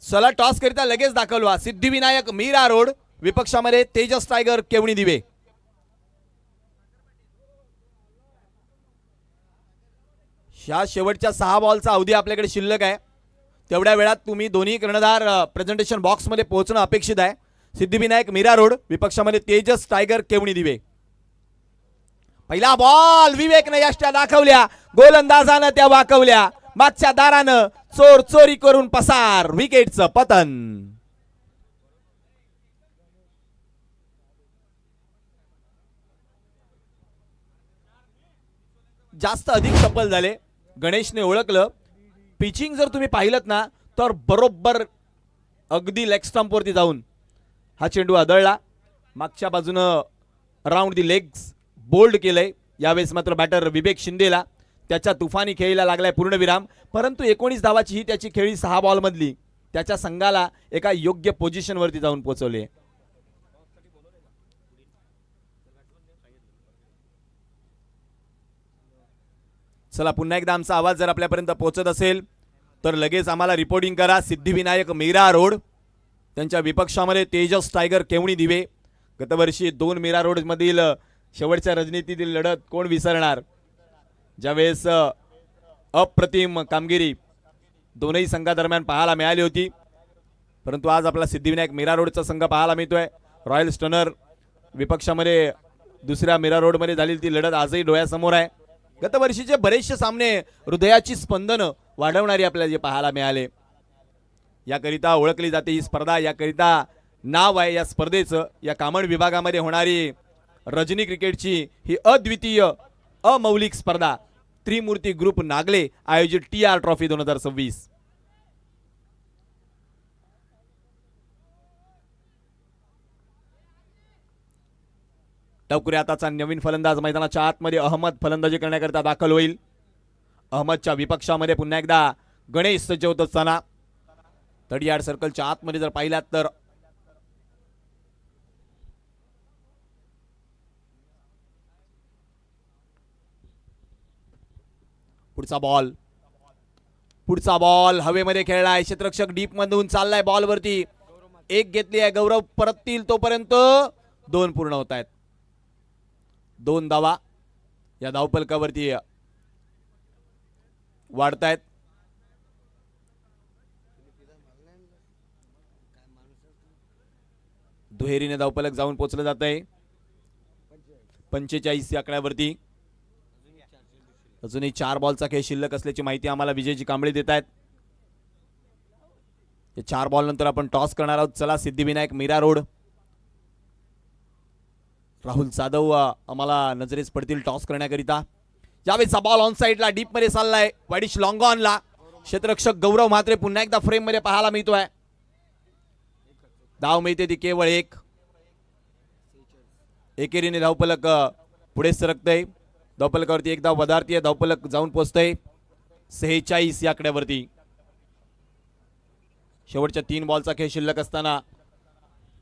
चला टॉस करिता लगेच दाखवला सिद्धिविनायक मीरा रोड. विपक्षामध्ये तेजस टायगर केवणी दिवे. ह्या शेवटच्या 6 बॉलचा अवधी आपल्याकडे शिल्लक आहे. तेवढ्या वेळात तुम्ही दोन्ही कर्णधार प्रेझेंटेशन बॉक्स मध्ये पोहोचणं अपेक्षित आहे. सिद्धिविनायक मीरा रोड विपक्षामध्ये तेजस टायगर केवणी दिवे. पहिला बॉल विवेकनं यष्ट्या दाखवल्या, गोलंदाजानं त्या वाकवल्या. मागच्या दारानं चोरी करून पसार, विकेटचं पतन. जास्त अधिक सफल झाले. गणेशने ओळखलं. पिचिंग जर तुम्ही पाहिलत ना तर बरोबर अगदी लेग स्टंप वरती जाऊन हा चेंडू आदळला. मागच्या बाजूनं अराउंड दी लेग्स बोल्ड केलंय. यावेळेस मात्र बॅटर विवेक शिंदेला त्याच्या तुफानी खेळीला लागलाय पूर्णविराम. परंतु 19 धावाची ही त्याची खेळी 6 बॉल मधली त्याच्या संघाला एका योग्य पोझिशन वरती जाऊन पोहोचवले. चला पुन्हा एकदा आमचा आवाज जर आपल्यापर्यंत पोहोचत असेल तर लगेच आम्हाला रिपोर्टिंग करा. सिद्धिविनायक मीरा रोड त्यांच्या विपक्षामध्ये तेजस टायगर केवणी दिवे. गतवर्षी 2 मीरा रोड मधील शेवटच्या रणनीतीतील लढत कोण विसरणार, ज्यावेळेस अप्रतिम कामगिरी दोनही संघादरम्यान पाहायला मिळाली होती. परंतु आज आपला सिद्धिविनायक मीरा रोडचा संघ पाहायला मिळतोय. रॉयल स्टनर विपक्षामध्ये दुसऱ्या मीरा रोडमध्ये झालेली ती लढत आजही डोळ्यासमोर आहे. गत वर्षीचे बरेचसे सामने हृदयाची स्पंदनं वाढवणारी आपल्याला जे पाहायला मिळाले. याकरिता ओळखली जाते ही स्पर्धा, याकरिता नाव आहे या स्पर्धेचं. या कामण विभागामध्ये होणारी रजनी क्रिकेटची ही अद्वितीय अमौलिक स्पर्धा त्रिमूर्ती ग्रुप नागले आयोजित TR ट्रॉफी 2026. टवकुरे आताचा नवीन फलंदाज मैदानाच्या आतमध्ये अहमद फलंदाजी करण्याकरिता दाखल होईल. अहमदच्या विपक्षामध्ये पुन्हा एकदा गणेश सज्ज होत असताना 30 यार्ड सर्कलच्या आतमध्ये जर पाहिलात तर पुढचा बॉल हवेमध्ये खेळलाय. क्षेत्ररक्षक डीप मधून चाललाय बॉल वरती. एक घेतली आहे. गौरव परततील तोपर्यंत 2 पूर्ण होत आहेत. 2 धावा या धावपलकावरती वाढतायत. दुहेरीने धावपलक जाऊन पोहोचलं जात आहे 45 या आकड्यावरती. अजूनही 4 बॉलचा खेळ शिल्लक असल्याची माहिती आम्हाला विजयजी कांबळे देत आहेत. 4 बॉल नंतर आपण टॉस करणार आहोत. चला सिद्धिविनायक मीरा रोड. राहुल जाधव आम्हाला नजरेस पडतील टॉस करण्याकरिता. यावेळेचा बॉल ऑन साइडला डीप मध्ये चाललाय. वाडिश लॉंग ऑनला क्षेत्ररक्षक गौरव म्हात्रे पुन्हा एकदा फ्रेम मध्ये पाहायला मिळतोय. धाव मिळते ती केवळ 1. एकेरीने धावपलक पुढे सरकतय. धावपलकावरती एक धाव वधारतीय. धावपलक जाऊन पोहोचतय 46 या आकड्यावरती. शेवटच्या 3 बॉलचा खेळ शिल्लक असताना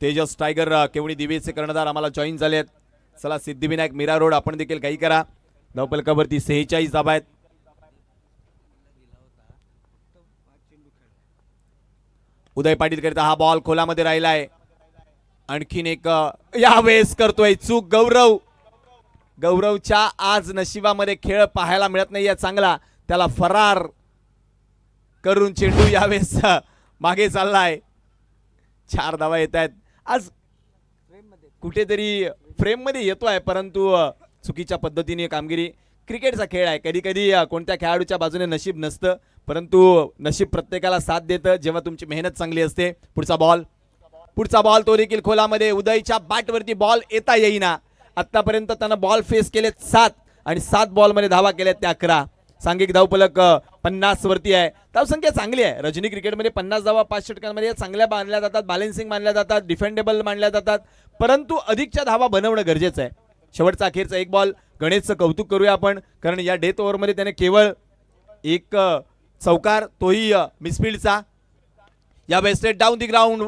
तेजस टायगर केवणी दिवेचे कर्णधार आम्हाला जॉईन झालेत. चला सिद्धिविनायक मीरा रोड आपण देखील काही करा. धावपलकावरती 46 धावा आहेत. उदय पाटील करता हा बॉल खोलामध्ये राहिलाय. आणखीन एक यावेळेस करतोय चूक गौरवच्या आज नशिबामध्ये खेळ पाहायला मिळत नाहीये चांगला. त्याला फरार करून चेंडू यावेळेस मागे चाललाय. 4 धावा येत आहेत. आज कुठेतरी फ्रेम मध्ये येतोय परंतु चुकीच्या पद्धतीने कामगिरी. क्रिकेटचा खेळ आहे. कधी कधी कोणत्या खेळाडूच्या बाजूने नशीब नसतं परंतु नशीब प्रत्येकाला साथ देतं जेव्हा तुमची मेहनत चांगली असते. पुढचा बॉल तो देखील खोलामध्ये. उदयच्या बॅटवरती बॉल येता येईना. आतापर्यंत त्यानं बॉल फेस केलेत 7 आणि 7 बॉलमध्ये धावा केल्यात त्या 11. सांघिक धावपलक 50 वरती आहे. धावसंख्या चांगली आहे. रजनी क्रिकेटमध्ये 50 धावा 5 षटकांमध्ये चांगल्या मानल्या जातात. बॅलेन्सिंग मानल्या जातात. डिफेंडेबल मानल्या जातात. परंतु अधिकच्या धावा बनवणं गरजेचं आहे. शेवटचा अखेरचा 1 बॉल. गणेशचं कौतुक करूया आपण कारण या डेथ ओव्हरमध्ये त्याने केवळ 1 चौकार तोही मिसफिल्डचा. यावेळेस straight down the ground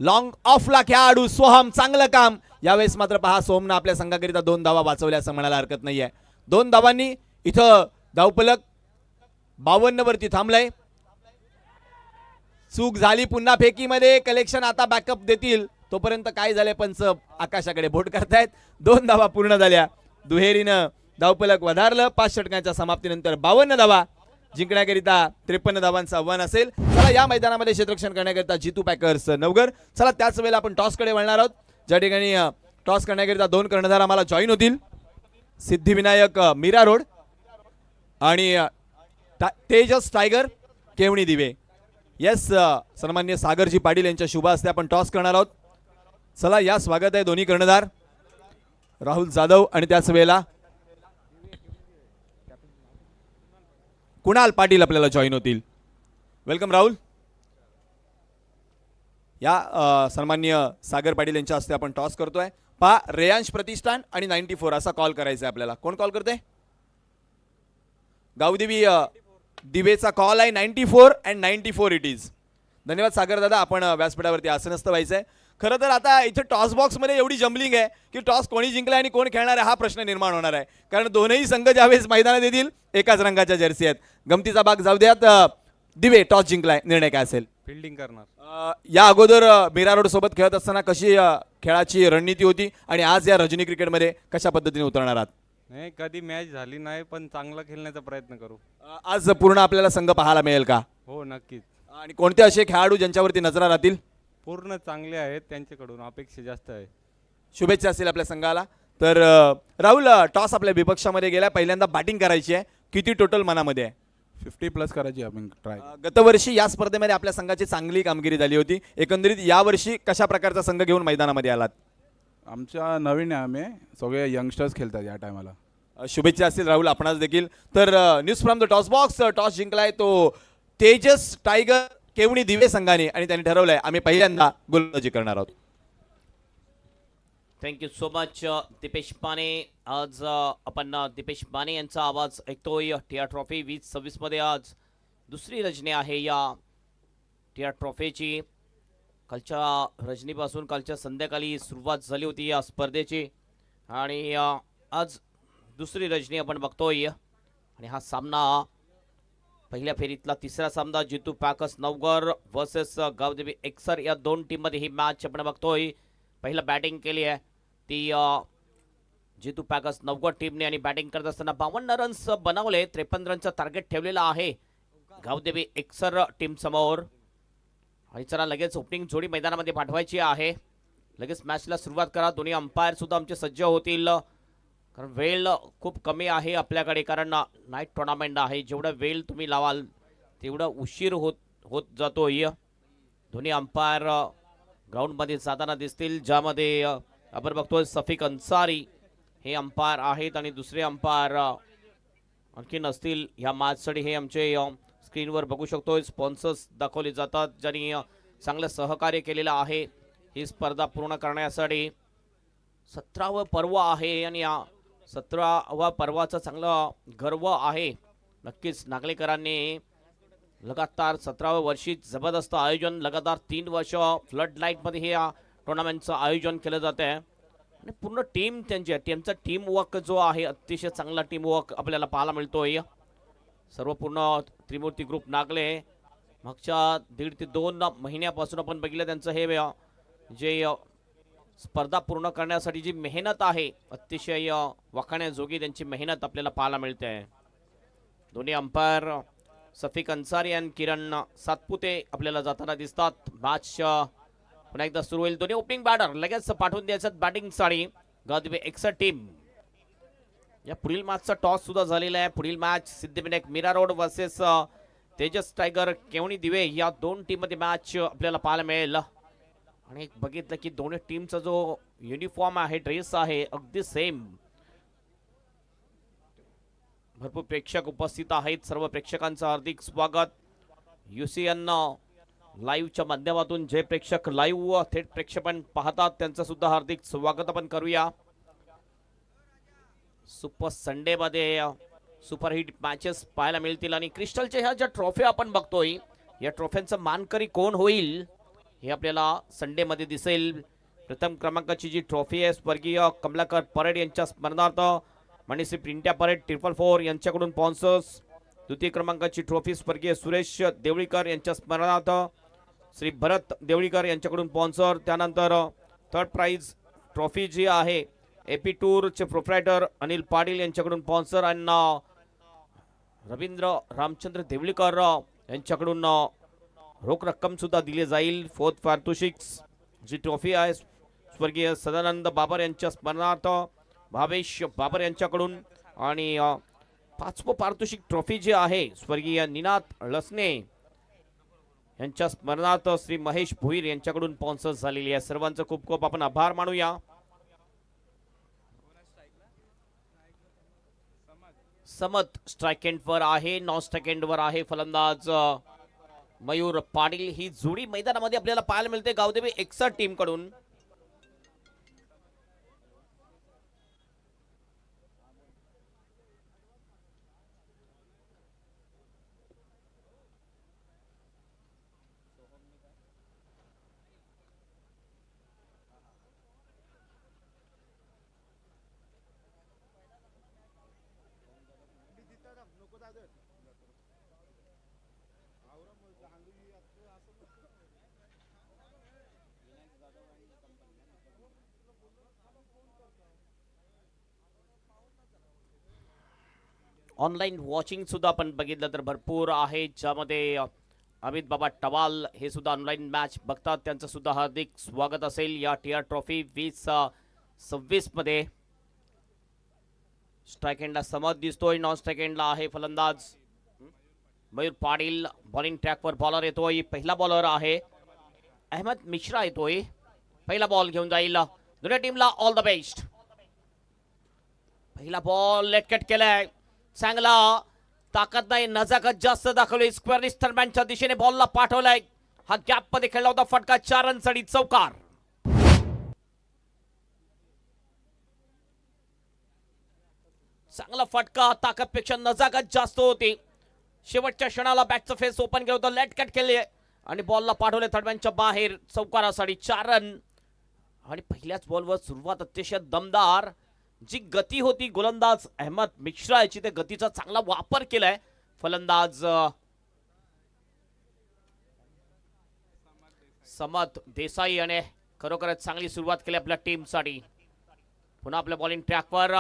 long ऑफला खेळाडू सोहम चांगलं काम. यावेळेस मात्र पहा सोहमनं आपल्या संघाकरिता 2 धावा वाचवल्या असं म्हणायला हरकत नाहीये. 2 धावांनी इथं धावपलक 52 वरती थांबलंय. चूक झाली पुन्हा फेकीमध्ये. कलेक्शन आता बॅकअप देतील तोपर्यंत काय झाले पंच आकाशाकडे बोट करतायत. 2 धावा पूर्ण झाल्या. दुहेरीनं धावपलक वधारलं. 5 षटकांच्या समाप्तीनंतर 52 धावा जिंकण्याकरिता 53 धावांचं आव्हान असेल. चला या मैदानामध्ये क्षेत्ररक्षण करण्याकरिता जितू पॅकर्स नवगर. चला त्याच वेळेला आपण टॉसकडे वळणार आहोत. ज्या ठिकाणी टॉस करण्याकरिता 2 कर्णधार आम्हाला जॉईन होतील. सिद्धिविनायक मीरा रोड आणि तेजस टायगर केवणी दिवे. येस सन्मान्य सागरजी पाटील यांच्या शुभ हस्ते आपण टॉस करणार आहोत. चला या स्वागत आहे दोन्ही कर्णधार राहुल जाधव आणि त्याच वेळेला कुणाल पाटील आपल्याला जॉईन होतील. वेलकम राहुल. या सन्मान्य सागर पाटील यांच्या हस्ते आपण टॉस करतोय. पहा रेयांश प्रतिष्ठान आणि 94 असा कॉल करायचा आहे आपल्याला. कोण कॉल करते? गावदेवी दिवेचा कॉल आहे. 94 अँड 94 इट इज. धन्यवाद सागर दादा. आपण व्यासपीठावरती आसनस्थ व्हायचंय. खरं तर आता इथे टॉस बॉक्समध्ये एवढी जम्बलिंग आहे की टॉस कोणी जिंकला आणि कोण खेळणार आहे हा प्रश्न निर्माण होणार आहे. कारण दोनही संघ ज्यावेळेस मैदानात येतील एकाच रंगाच्या जर्सी आहेत. गमतीचा भाग जाऊ द्यात. दिवे टॉस जिंकलाय. निर्णय काय असेल? फिल्डिंग करणार. या अगोदर मीरा रोड सोबत खेळत असताना कशी खेळाची रणनीती होती आणि आज या रजनी क्रिकेटमध्ये कशा पद्धतीने उतरणार आहात? नाही कधी मॅच झाली नाही पण चांगला खेळण्याचा प्रयत्न करू. आज पूर्ण आपल्याला संघ पाहायला मिळेल का? हो नक्कीच. आणि कोणते असे खेळाडू ज्यांच्यावरती नजरा राहतील? पूर्ण चांगले आहेत, त्यांच्याकडून अपेक्षा जास्त आहे. शुभेच्छा असतील आपल्या संघाला. तर राहुल, टॉस आपल्या विपक्षामध्ये गेला, पहिल्यांदा बॅटिंग करायची आहे, किती टोटल मनामध्ये आहे? 50+ करायची आपण ट्राय. गतवर्षी या स्पर्धेमध्ये आपल्या संघाची चांगली कामगिरी झाली होती. एकंदरीत यावर्षी कशा प्रकारचा संघ घेऊन मैदानामध्ये आलात? आमच्या नवीन आहे, आम्ही सगळे यंगस्टर्स खेळतात या टायमाला. शुभेच्छा असतील राहुल आपणास देखील. तर news from the toss box, toss जिंकलाय तो तेजस टायगर केवणी दिवे संघाने आणि त्यांनी ठरवलंय आम्ही पहिल्यांदा गोलंदाजी करणार आहोत. Thank you so much Dipesh Mane. आज आपण दीपेश माने यांचा आवाज ऐकतोय. टीआर ट्रॉफी 2026 मध्ये आज दुसरी रजनी आहे या टीआर ट्रॉफीची. कालच्या रजनीपासून कालच्या संध्याकाळी सुरुवात झाली होती या स्पर्धेची आणि आज दुसरी रजनी आपण बघतोय. आणि हा सामना पहिल्या फेरीतला तिसरा सामना जितू पॅकर्स नवघर वर्सेस गावदेवी एक्सर या दोन टीममध्ये ही मॅच आपण बघतोय. पहिला बॅटिंग केली आहे ती जितू पॅकर्स नवघर टीमने आणि बॅटिंग करत असताना 52 रन्स बनवले. 53 रनचं टार्गेट ठेवलेलं आहे गावदेवी एक्सर टीम समोर. आणि चला लगेच ओपनिंग जोडी मैदानामध्ये पाठवायची आहे. लगेच मॅचला सुरुवात करा. दोन्ही अंपायर सुद्धा आमचे सज्ज होतील कारण वेळ खूप कमी आहे आपल्याकडे, कारण नाईट टुर्नामेंट आहे. जेवढा वेळ तुम्ही लावाल तेवढा उशीर होत जातोय. दोन्ही अंपायर ग्राउंडमध्ये जाताना दिसतील, ज्यामध्ये आपण बघतोय सफिक अन्सारी हे अंपायर आहेत आणि दुसरे अंपायर आणखीन असतील ह्या मॅचसाठी. हे आमचे स्क्रीनवर बघू शकतोय स्पॉन्सर्स दाखवले जातात ज्यांनी चांगलं सहकार्य केलेलं आहे ही स्पर्धा पूर्ण करण्यासाठी. 17वं पर्व आहे आणि या 17व्या पर्वाचं चांगलं गर्व आहे. नक्कीच नागलेकरांनी लगातार 17व्या वर्षी जबरदस्त आयोजन, लगातार 3 वर्ष फ्लड लाईटमध्ये हे या टुर्नामेंटचं आयोजन केलं जातं आहे आणि पूर्ण टीम टीमचा टीमवर्क जो आहे अतिशय चांगला टीमवर्क आपल्याला पाहायला मिळतोय. सर्व पूर्ण त्रिमूर्ती ग्रुप नागले मागच्या 1.5 ते 2 महिन्यापासून आपण बघितलं त्यांचं हे जे स्पर्धा पूर्ण करण्यासाठी जी मेहनत आहे अतिशय वाखाण्याजोगी त्यांची मेहनत आपल्याला पाहायला मिळते आहे. दोन्ही अंपायर सफिक अन्सारी आणि किरण सातपुते आपल्याला जाताना दिसतात. मॅच पुन्हा एकदा सुरू होईल. दोन्ही ओपनिंग बॅटर लगेच पाठवून द्यायचं बॅटिंगसाठी गावदेवी एक्सर टीम. या पुढील मॅचचा टॉस सुद्धा झालेला आहे. पुढील match Siddhivinayak Mira road versus Tejas tiger Kevani Dive या दोन टीम मध्ये मॅच आपल्याला पाहायला मिळेल. आणि बघितलं की दोन्ही टीमचा जो युनिफॉर्म आहे, ड्रेस आहे, अगदी सेम. भरपूर प्रेक्षक उपस्थित आहेत. सर्व प्रेक्षकांचं हार्दिक स्वागत. UCN लाईव्हच्या माध्यमातून जे प्रेक्षक लाईव्ह थेट प्रक्षेपण पाहतात त्यांचं सुद्धा हार्दिक स्वागत आपण करूया. सुपर संडे मध्ये सुपरहिट मॅचेस पाहायला मिळतील आणि क्रिस्टलच्या ह्या ज्या ट्रॉफी आपण बघतोय या ट्रॉफ्यांचं मानकरी कोण होईल हे आपल्याला संडे मध्ये दिसेल. प्रथम क्रमांकाची जी ट्रॉफी आहे स्वर्गीय कमलाकर परेड यांच्या स्मरणार्थ मणिश्री प्रिंट्या परेड 444 यांच्याकडून स्पॉन्सर्स. द्वितीय क्रमांकाची ट्रॉफी स्वर्गीय सुरेश देवळीकर यांच्या स्मरणार्थ श्री भरत देवळीकर यांच्याकडून स्पॉन्सर. त्यानंतर थर्ड प्राइज ट्रॉफी जी आहे एपी टूरचे प्रोप्रायटर अनिल पाटील यांच्याकडून स्पॉन्सर आणि रवींद्र रामचंद्र देवळीकर यांच्याकडून रोख रक्कम सुद्धा दिली जाईल. फोर्थ पारितोषिक जी ट्रॉफी आहे स्वर्गीय सदानंद बाबर यांच्या स्मरणार्थ भावेश बाबर यांच्याकडून. आणि 5वं पारितोषिक ट्रॉफी जी आहे स्वर्गीय निनाद लसने यांच्या स्मरणार्थ श्री महेश भोईर यांच्याकडून स्पॉन्सर झालेली आहे. सर्वांचं खूप खूप आपण आभार मानूया. समत स्ट्राइक एंडवर आहे, नॉन स्ट्राइक एंडवर आहे फलंदाज मयूर पाटील. ही जोडी मैदानामध्ये आपल्याला पाहायला मिळते गावदेवी एक्सर टीम कडून. ऑनलाईन वॉचिंग सुद्धा आपण बघितलं तर भरपूर आहे, ज्यामध्ये अमित बाबा टवाल हे सुद्धा ऑनलाईन मॅच बघतात, त्यांचं सुद्धा हार्दिक स्वागत असेल या टीआर ट्रॉफी 2026 मध्ये. स्ट्राइक एंडला समत दिसतोय, नॉन स्ट्राइक एंडला आहे फलंदाज मयूर पाटील. बॉलिंग ट्रॅकवर बॉलर येतोय, पहिला बॉलर आहे अहमद मिश्रा येतोय, पहिला बॉल घेऊन जाईल. दोन्ही टीमला ऑल द बेस्ट. पहिला बॉल लेट कट केलाय, चांगला ताकद नाही, नजाकत जास्त दाखवली. स्क्वेअर दरम्यानच्या दिशेने बॉलला पाठवलाय, हा गॅप मध्ये खेळला होता फटका, 4 रनसाठी चौकार. चांगला फटका, ताकदपेक्षा नजाकत जास्त होती. शेवटच्या क्षणाला बॅटचं फेस ओपन केलं होतं, लेट कट केले आणि बॉलला पाठवले थर्डमॅनच्या बाहेर, चौकारासाठी 4 रन. आणि पहिल्याच बॉलवर सुरुवात अतिशय दमदार, जी गती होती गोलंदाज अहमद मिश्रा याची, त्या गतीचा चांगला वापर केलाय फलंदाज समत देसाई याने खरोखरच चांगली सुरुवात केली आपल्या टीमसाठी. पुन्हा आपल्या बॉलिंग ट्रॅकवर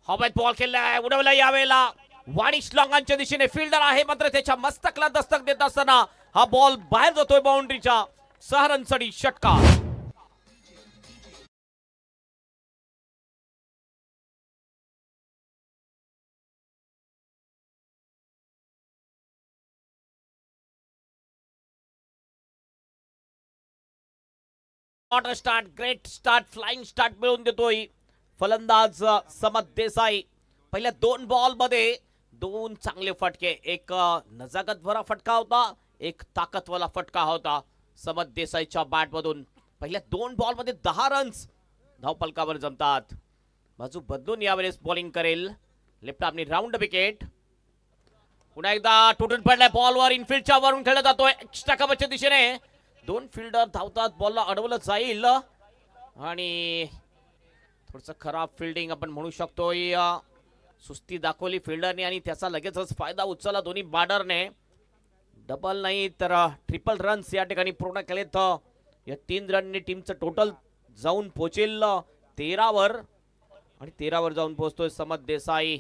हवेत बॉल केलाय, उडवला यावेळेला वाणिश लॉंगांच्या दिशेने, फिल्डर आहे मात्र त्याच्या मस्तकला दस्तक देत असताना हा बॉल बाहेर जातोय बाउंड्रीच्या, 6 रनसाठी षटकार. Start, great start, flying start मिळवून देतोय फलंदाज समत देसाई. पहिल्या 2 बॉल मध्ये 2 चांगले फटके, एक नजाकत भरा फटका होता, एक ताकदवाला फटका होता समत देसाईच्या बॅट मधून. पहिल्या 2 बॉल मध्ये 10 रन्स धावफलकावर जमतात. बाजू बदलून यावेळेस बॉलिंग करेल लेफ्ट आर्मनी राऊंड विकेट. पुन्हा एकदा तुटून पडलाय, बॉलवर इनफिल्डच्या वरून खेळला जातोय एक्स्ट्रा कव्हरच्या दिशेने. 2 फिल्डर धावतात, बॉलला अडवलं जाईल आणि थोडस खराब फिल्डिंग आपण म्हणू शकतोय. सुस्ती दाखवली फिल्डरने आणि त्याचा लगेचच फायदा उचलला दोन्ही बॅटरने. डबल नाही तर ट्रिपल रन्स या ठिकाणी पूर्ण केलेत. या 3 रनने टीमचं टोटल जाऊन पोहोचेल 13 वर आणि 13 वर जाऊन पोहोचतोय समत देसाई.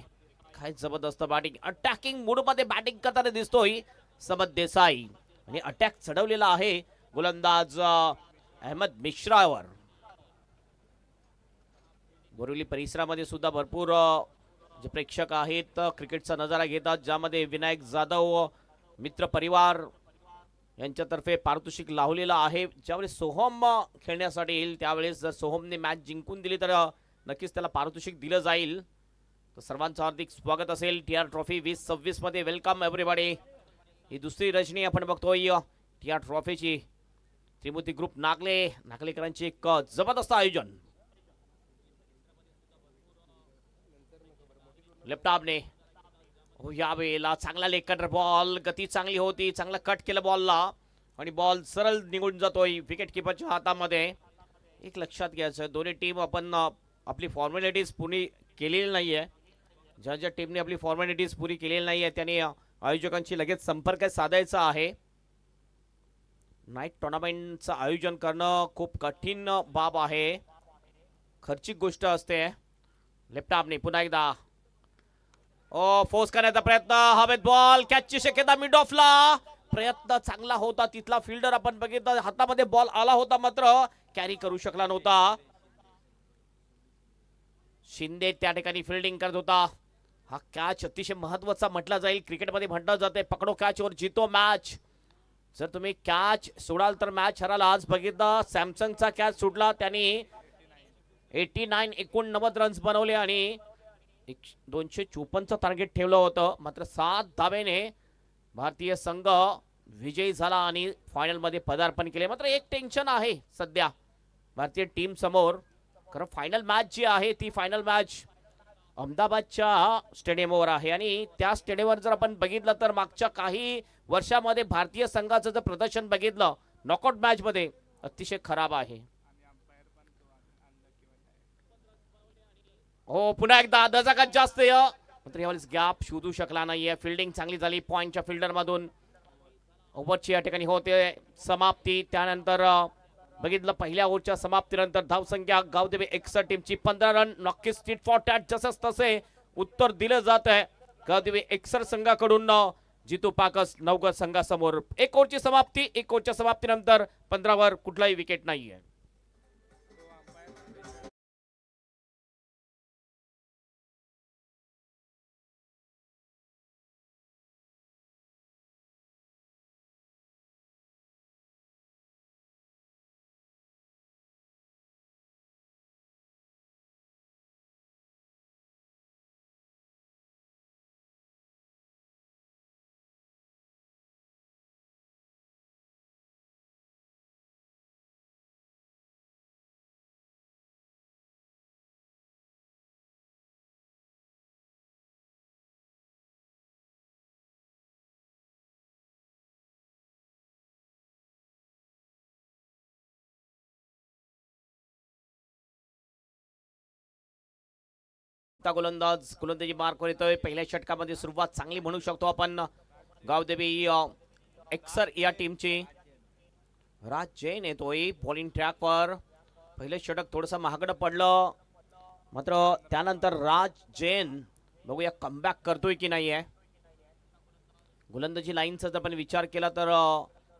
काय जबरदस्त बॅटिंग, अटॅकिंग मूड मध्ये बॅटिंग करताना दिसतोय समत देसाई आणि अटॅक चढवलेला आहे गोलंदाज अहमद मिश्रावर. बोरिवली परिसरामध्ये सुद्धा भरपूर जे प्रेक्षक आहेत क्रिकेटचा नजारा घेतात, ज्यामध्ये विनायक जाधव मित्र परिवार यांच्यातर्फे पारितोषिक लावलेला आहे. ज्यावेळेस सोहम खेळण्यासाठी येईल त्यावेळेस जर सोहमने मॅच जिंकून दिली तर नक्कीच त्याला पारितोषिक दिलं जाईल. तर सर्वांचं हार्दिक स्वागत असेल टीआर ट्रॉफी 2026 मध्ये. Welcome everybody. ही दुसरी रजनी आपण बघतोय टीआर ट्रॉफीची. त्रिमूर्ती ग्रुप नागलेकरांचे एक जबरदस्त आयोजन. लेफ्ट आर्मने यावेळेला चांगला लेग कटर बॉल, गती चांगली होती, चांगला कट केलं बॉलला आणि बॉल सरळ निघून जातोय विकेट किपरच्या हातामध्ये. एक लक्षात घ्यायचं, दोन्ही टीम आपण आपली फॉर्मॅलिटीज पुरी केलेली नाहीये. ज्या टीमने आपली फॉर्मॅलिटीज पुरी केलेली नाहीये त्यांनी आयोजकांशी लगेच संपर्क साधायचा आहे. नाईट टुर्नामेंटचं आयोजन करणं खूप कठीण बाब आहे, खर्चिक गोष्ट असते. लेफ्ट आर्मने पुन्हा एकदा फोर्स करण्याचा प्रयत्न, हवेत बॉल, कॅचची शक्यता, मिड ऑफला प्रयत्न चांगला होता तिथला. फिल्डर आपण बघितलं, हातामध्ये बॉल आला होता मात्र कॅरी करू शकला नव्हता. शिंदे त्या ठिकाणी फिल्डिंग करत होता. हा कॅच अतिशय महत्वाचा म्हटला जाईल, क्रिकेटमध्ये म्हटलं जाते पकडो कॅच और जीतो मॅच. जर तुम्ही कॅच सोडाल तर मॅच हराल. आज बघितलं सॅमसंगचा कॅच सुटला, त्यांनी 89 रन्स बनवले आणि 254चं टार्गेट ठेवलं होतं, मात्र 7 धावेने भारतीय संघ विजयी झाला आणि फायनल मध्ये पदार्पण केले. मात्र एक टेन्शन आहे सध्या भारतीय टीम समोर, कारण फायनल मॅच जी आहे ती फायनल मॅच अहमदाबादच्या स्टेडियमवर आहे आणि त्या स्टेडियमवर जर आपण बघितलं तर मागच्या काही वर्षामध्ये भारतीय संघाचं जर प्रदर्शन बघितलं नॉकआउट मॅच मध्ये अतिशय खराब आहे. हो पुन्हा एकदा दजाकात जास्त मात्र यावेळेस गॅप शोधू शकला नाहीये. फिल्डिंग चांगली झाली पॉइंटच्या फिल्डर मधून. ओव्हरची या ठिकाणी होते समाप्ती. त्यानंतर बघितलं पहिल्या ओव्हरच्या समाप्तीनंतर धावसंख्या गावदेवी 61 टीमची 15 रन. नक्कीच स्ट्रीट फॉर टॅट जसंच तसे उत्तर दिलं जात आहे गावदेवी 61 संघाकडून. जितू पाकस नवगड संघासमोर. 1 ओव्हरची समाप्ती. 1 ओव्हरच्या समाप्तीनंतर 15 वर कुठलाही विकेट नाहीये. गोलंदाजी मार्कवर येतोय. पहिल्या षटकामध्ये सुरुवात चांगली म्हणू शकतो आपण गावदेवी एक्सर या टीमची. राज जैन येतोय बॉलिंग ट्रॅकवर. पहिलं षटक थोडंसं महागडं पडलं, मात्र त्यानंतर राज जैन बघूया कमबॅक करतोय की नाही आहे. गोलंदाजी लाईनचा जर आपण विचार केला तर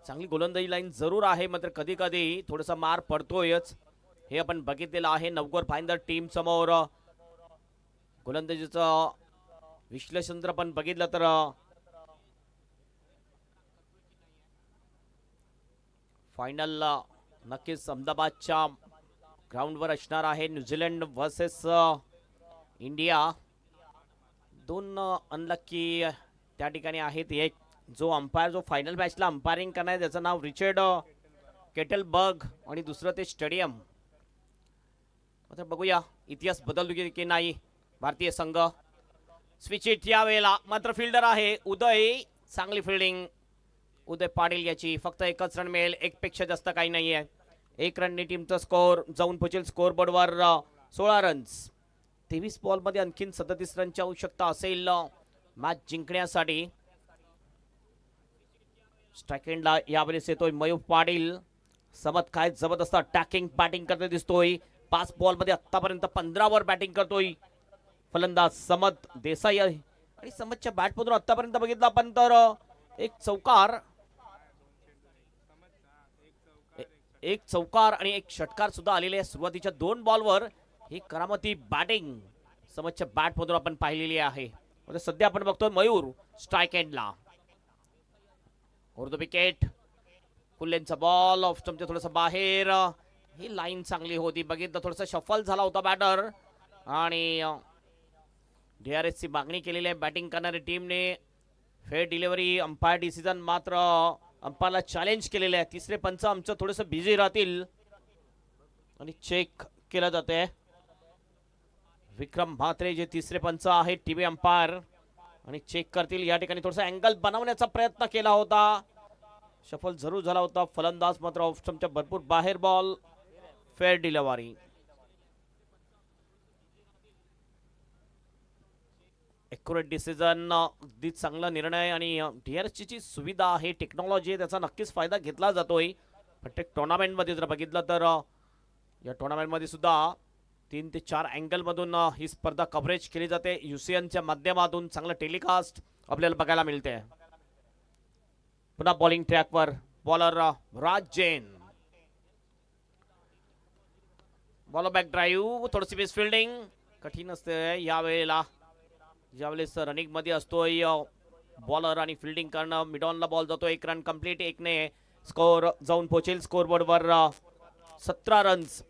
चांगली गोलंदाजी लाईन जरूर आहे, मात्र कधी कधी थोडासा मार पडतोयच, हे आपण बघितलेलं आहे. नवगड फायनल टीम समोर गोलंदाजीचं विश्लेषण जर आपण बघितलं तर फायनल नक्कीच अहमदाबादच्या ग्राउंडवर असणार आहे. New Zealand versus India. 2 अनलकी त्या ठिकाणी आहेत. एक जो अंपायर जो फायनल मॅचला अंपायरिंग करणार त्याचं नाव रिचर्ड केटलबर्ग आणि दुसरं ते स्टेडियम. मात्र बघूया इतिहास बदलतो की नाही भारतीय संघ. स्विच इट या वेळेला मात्र फिल्डर आहे उदय. चांगली फिल्डिंग उदय पाटील याची. फक्त 1च रन मिळेल, 1 पेक्षा जास्त काही नाही आहे. 1 रनने टीमचा स्कोअर जाऊन पोहोचेल स्कोअरबोर्डवर 16 रन्स. 23 बॉलमध्ये आणखीन 37 रनची आवश्यकता असेल मॅच जिंकण्यासाठी. स्ट्राईक एंडला यावेळेस येतोय मयूर पाटील. समत काय जबरदस्त अटॅकिंग बॅटिंग करते दिसतोय. 5 बॉलमध्ये आतापर्यंत 15 वर बॅटिंग करतोय फलंदाज समत देसाई. आणि समतच्या बॅटमधून आतापर्यंत बघितलं आपण तर एक चौकार आणि एक षटकार सुद्धा आलेले आहे. सुरुवातीच्या 2 बॉलवर ही करामती बॅटिंग समतच्या बॅटमधून आपण पाहिलेली आहे. सध्या आपण बघतोय मयूर स्ट्राईक एंडला. उर्दू विकेट. कुल्लेंचा बॉल ऑफ स्टंपच्या थोडस बाहेर. ही लाईन चांगली होती, बघितलं थोडस शफल झाला होता बॅटर. आणि DRS ची मागणी केलेली आहे बॅटिंग करणाऱ्या टीमने. फेअर डिलिव्हरी अंपायर डिसिजन मात्र अंपायरला चॅलेंज केलेले आहे. तिसरे पंच आमचं थोडंसं बिझी राहतील आणि चेक केलं जाते. विक्रम म्हात्रे जे तिसरे पंच आहेत टीव्ही अंपायर आणि चेक करतील. या ठिकाणी थोडासा अँगल बनवण्याचा प्रयत्न केला होता, शफल जरूर झाला होता. फलंदाज मात्र ऑफ स्टंपच्या भरपूर बाहेर. Ball fair delivery. Accurate decision, अगदी चांगला निर्णय. आणि DRS ची सुविधा आहे, टेक्नॉलॉजी आहे, त्याचा नक्कीच फायदा घेतला जातोय. प्रत्येक टुर्नामेंटमध्ये जर बघितलं तर या टुर्नामेंटमध्ये सुद्धा 3 ते 4 अँगलमधून ही स्पर्धा कव्हरेज केली जाते. UCNच्या माध्यमातून चांगलं टेलिकास्ट आपल्याला बघायला मिळते. पुन्हा बॉलिंग ट्रॅकवर बॉलर राज जैन. बॉल बॅक ड्राईव्ह, थोडीशी बेस फिल्डिंग कठीण असते यावेळेला. ज्यावेळेस रनिंग मध्ये असतोय बॉलर आणि फिल्डिंग करणं. मिडॉनला बॉल जातो. 1 रन कंप्लीट. 1ने स्कोर जाऊन पोहोचेल स्कोरबोर्डवर 17 रन्स.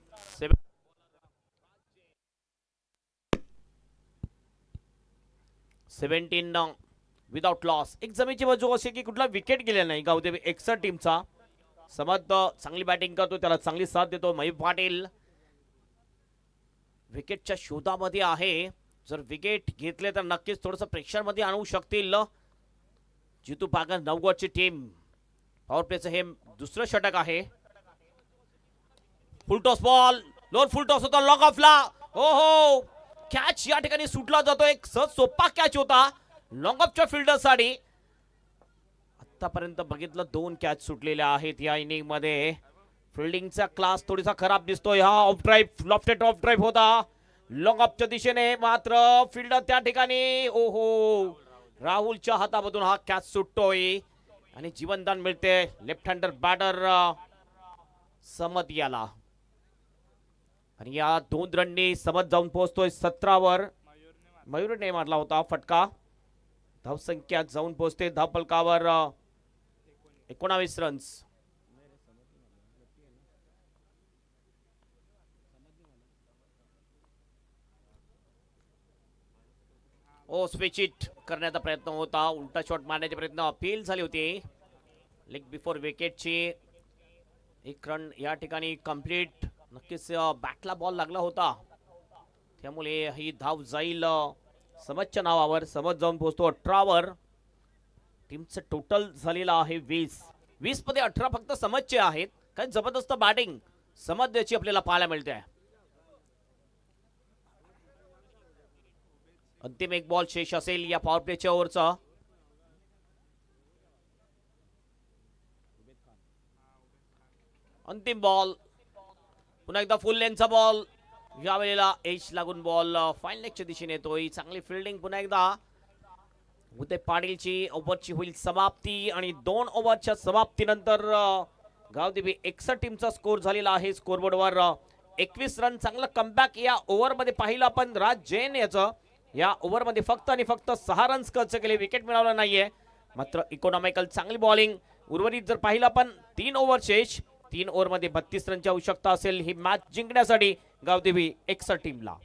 17 without loss. एक जमेची बाजू अशी की कुठला विकेट गेलेला नाही गावदेवी एक्सर टीमचा. समत चांगली बॅटिंग करतो, त्याला चांगली साथ देतो मयूर पाटील. विकेटच्या शोधामध्ये आहे. जर विकेट घेतले तर नक्कीच थोडंसं प्रेक्षरमध्ये आणू शकतील जितू पागल नवगडची टीम. पॉवर प्लेचं हे दुसरं षटक आहे. फुलटॉस बॉल, लोअर फुलटॉस होता लॉग ऑफला. हो कॅच या ठिकाणी सुटला जातो. एक सहज सोपा कॅच होता लॉंग ऑफच्या फिल्डरसाठी. आतापर्यंत बघितलं 2 कॅच सुटलेल्या आहेत या इनिंग मध्ये. फिल्डिंगचा क्लास थोडासा खराब दिसतोय. हा of drive, lofted of drive होता लॉंग ऑफच्या दिशेने, मात्र फिल्डर त्या ठिकाणी ओहो राहुलच्या हातामधून हा कॅच सुटतोय आणि जीवनदान मिळते लेफ्ट हँडर बॅटर समद याला. आणि या 2 रननी समद जाऊन पोहोचतोय 17 वर. मयूरने मारला होता फटका. धावसंख्या जाऊन पोहोचते धावफलकावर 19 रन्स. ओ स्विच इट करण्याचा प्रयत्न होता. उलटा शॉट मारण्याचे प्रयत्न अपील झाली होती. लेग बिफोर विकेटची 1 रन या ठिकाणी कंप्लीट. नक्कीच बॅटला बॉल लागला होता त्यामुळे ही धाव जाईल समजच्या नावावर. समज जाऊन पोहोचतो 18 वर. टीमचं टोटल झालेलं आहे 20 मध्ये 18 फक्त समजचे आहेत. काय जबरदस्त बॅटिंग समज याची आपल्याला पाहायला मिळते. अंतिम 1 बॉल शेष असेल या पॉवर प्लेच्या ओव्हरचा. अंतिम बॉल पुन्हा एकदा फुल लेनचा बॉल. यावेळेला एज लागून बॉल फाईन लेगच्या दिशेने येतोय. चांगली फिल्डिंग पुन्हा एकदा. उदय पाटीलची ओव्हरची होईल समाप्ती आणि 2 ओव्हरच्या समाप्तीनंतर गावदेवी 61 टीमचा स्कोर झालेला आहे. स्कोरबोर्डवर 21 रन. चांगलं कमबॅक या ओव्हरमध्ये पाहिलं आपण राज जैन याचं. या ओव्हरमध्ये फक्त आणि फक्त 6 रन्स खर्च केले. विकेट मिळवलं नाहीये मात्र इकॉनॉमिकल चांगली बॉलिंग. उर्वरित जर पाहिलं आपण 3 ओव्हर शेष. 3 ओव्हरमध्ये 32 रनची आवश्यकता असेल ही मॅच जिंकण्यासाठी गावदेवी 61 टीमला.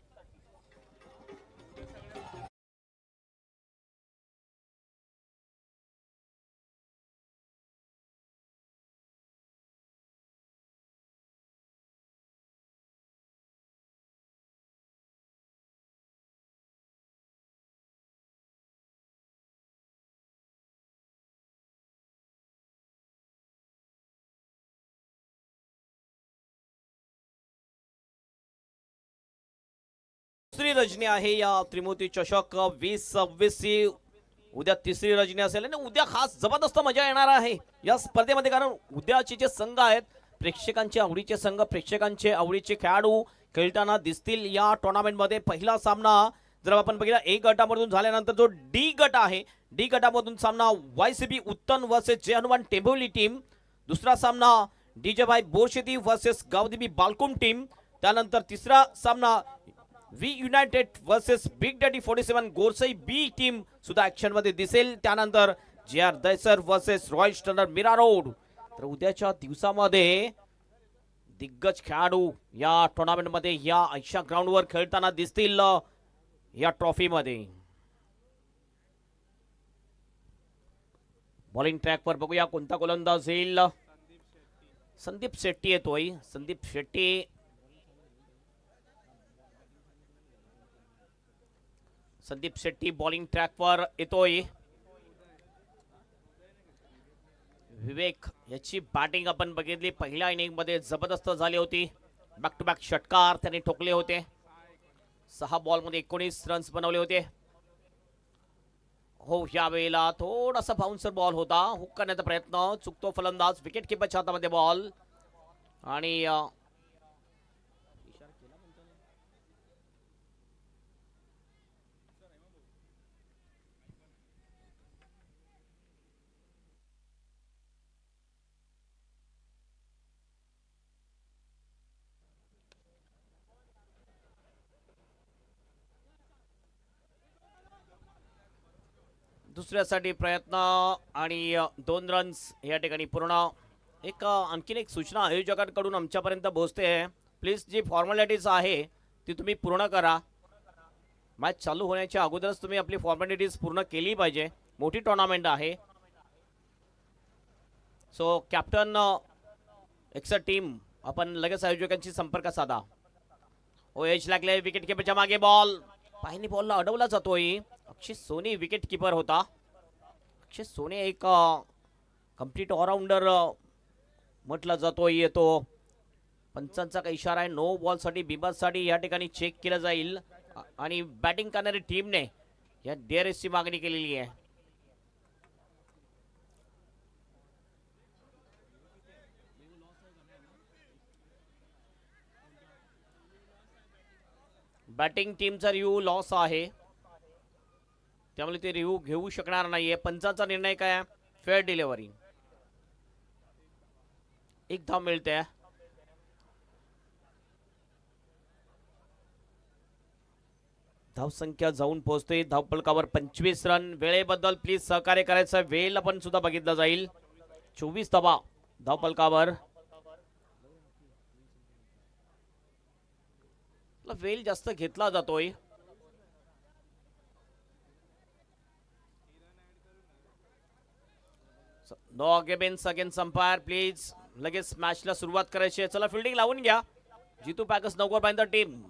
दुसरी रजनी आहे या त्रिमूर्ती चषक 2026 उद्या तिसरी रजनी असेल आणि उद्या खास जबरदस्त मजा येणार आहे या स्पर्धेमध्ये. कारण उद्याचे जे संघ आहेत प्रेक्षकांचे आवडीचे संघ, प्रेक्षकांचे आवडीचे खेळाडू खेळताना दिसतील या टुर्नामेंटमध्ये. पहिला सामना जर आपण बघितला ए गटामधून झाल्यानंतर जो डी गट आहे, डी गटामधून सामना YCB Uttan versus Jai Hanuman Tembholi team. दुसरा सामना DJ Bhai Borsheti versus Gavdevi Balkum team. त्यानंतर तिसरा सामना V United versus Big Daddy 47 Gorsai B team सुद्धा ऍक्शन मध्ये दिसेल. त्यानंतर J R Dahisar versus royal स्टंडर मीरा रोड. तर उद्याच्या दिवसामध्ये दिग्गज खेळाडू या टुर्नामेंट मध्ये या ऐशा ग्राउंड वर खेळताना दिसतील या ट्रॉफी मध्ये. बॉलिंग ट्रॅक वर बघूया कोणता गोलंदाज येईल. संदीप शेट्टी येतोय. संदीप शेट्टी संदीप शेट्टी बॉलिंग ट्रॅक वर येतोय. विवेक याची बॅटिंग आपण बघितली पहिल्या इनिंग मध्ये जबरदस्त झाली होती. बॅक टू बॅक षटकार त्यांनी ठोकले होते. 6 बॉल मध्ये 19 रन्स बनवले होते. हो यावेळेला थोडासा बाउन्सर बॉल होता. हुक करण्याचा प्रयत्न चुकतो फलंदाज. विकेट किपरच्या हातामध्ये बॉल आणि दुसऱ्यासाठी प्रयत्न आणि 2 रन्स या ठिकाणी पूर्ण. आणखीन एक सूचना आयोजकांकडून आमच्यापर्यंत पोहोचते आहे. प्लीज जी फॉर्मॅलिटीज आहे ती तुम्ही पूर्ण करा. मॅच चालू होण्याच्या अगोदरच तुम्ही आपली फॉर्मॅलिटीज पूर्ण केली पाहिजे. मोठी टुर्नामेंट आहे. सो कॅप्टन एक्सर टीम आपण लगेच आयोजकांशी संपर्क साधा. ओ एज लागले. विकेट किपरच्या मागे बॉल. पाहिनी बॉलला अडवला जातोय. अक्षय सोनी विकेट किपर होता. अक्षय सोनी एक कंप्लीट ऑलराऊंडर म्हटला जातोय. येतो पंचांचा काही इशारा आहे. नो बॉल साठी बिबासाठी या ठिकाणी चेक केलं जाईल आणि बॅटिंग करणारी टीमने या DRS ची मागणी केलेली आहे. बॅटिंग टीमचा रिव्ह्यू लॉस आहे. त्यामुळे ते रिव्ह्यू घेऊ शकणार नाहीये. पंचांचा निर्णय काय? Fair delivery. एक धाव मिळते. धावसंख्या जाऊन पोहोचते धावफलकावर 25 रन. वेळेबद्दल प्लीज सहकार्य करायचं. वेळ पण सुद्धा बघितलं जाईल. 24 धावा धावफलकावर. वेळ जास्त घेतला जातोय. No against against umpire please. लगेच मॅचला सुरुवात करायची आहे. चला फिल्डिंग लावून घ्या. जितू पॅकर्स नौकर बांधर टीम.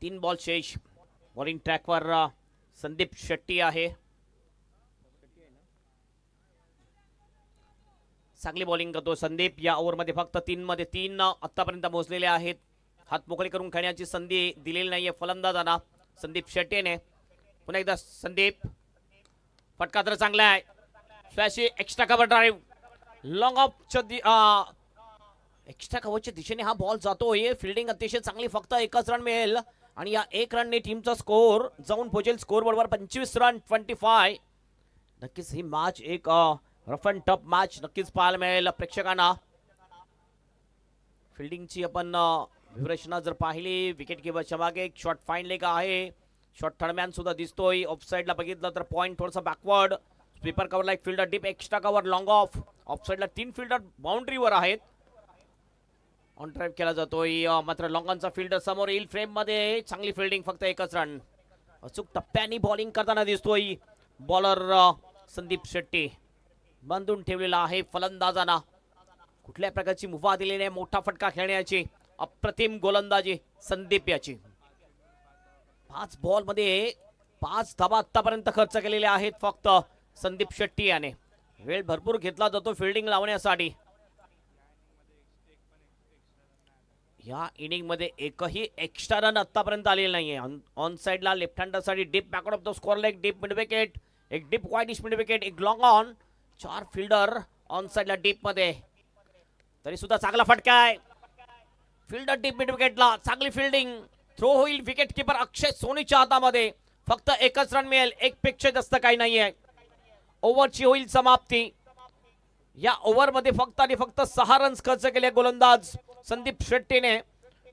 तीन बॉल शेष. बॉलिंग ट्रॅकवर संदीप शेट्टी आहे. चांगली बॉलिंग करतो संदीप. या ओव्हरमध्ये फक्त 3 मध्ये 3 आतापर्यंत मोजलेले आहेत. हात मोकळे करून खेळण्याची संधी दिलेली नाहीये फलंदाजांना संदीप शेट्टीने. पुन्हा एकदा संदीप. फटका तर चांगला आहे. Flashy extra cover drive. Long off extra कव्हरच्या दिशेने हा बॉल जातोय. फिल्डिंग अतिशय चांगली. फक्त एकच रन मिळेल आणि या 1 रनने टीमचा स्कोर जाऊन पोहोचेल स्कोर बरोबर 25 रन 25. नक्कीच ही मॅच एक रफ अँड टफ मॅच नक्कीच पाहायला मिळेल प्रेक्षकांना. फिल्डिंगची आपण व्यूरेशना जर पाहिली विकेट किपरच्या मागे एक शॉट फाईन लेग आहे. शॉट थर्डमॅन सुद्धा दिसतोय. ऑफ साईडला बघितलं तर पॉइंट थोडंसं बॅकवर्ड. स्वीपर कव्हरला एक fielder deep extra cover long of. Of साईडला 3 फिल्डर बाउंड्रीवर आहेत. ऑन ड्राईव्ह केला जातोय. मात्र लॉंगॉनचा फिल्डर समोर येईल फ्रेम मध्ये. चांगली फिल्डिंग. फक्त एकच रन. अचूक टप्प्याने बॉलिंग करताना दिसतोय बॉलर संदीप शेट्टी. बांधून ठेवलेला आहे फलंदाजांना. कुठल्या प्रकारची मुभा दिलेली नाही. मोठा फटका खेळण्याची अप्रतिम गोलंदाजी संदीप याची. 5 बॉल मध्ये 5 धावा आतापर्यंत खर्च केलेले आहेत फक्त संदीप शेट्टी याने. वेळ भरपूर घेतला जातो फिल्डिंग लावण्यासाठी. या इनिंग मध्ये एकही एक्स्ट्रा रन आतापर्यंत आलेला नाहीये. ऑन साइडला लेफ्ट हँडरसाठी डीप बॅकवर्ड ऑफ द स्कोअरला एक डीप मिड विकेट. एक डीप वाईडिश मिड विकेट. एक लॉंग ऑन. 4 फिल्डर ऑन साइडला डीप मध्ये. तरी सुद्धा चांगला फटका आहे. फिल्डर डीप मिड विकेटला. चांगली फिल्डिंग. थ्रो होईल विकेट किपर अक्षय सोनीच्या हातामध्ये. फक्त एकच रन मिळेल. एक पेक्षा जास्त काही नाहीये. ओव्हरची होईल समाप्ती. या ओव्हर मध्ये फक्त आणि फक्त 6 रन्स खर्च केले गोलंदाज संदीप शेट्टीने.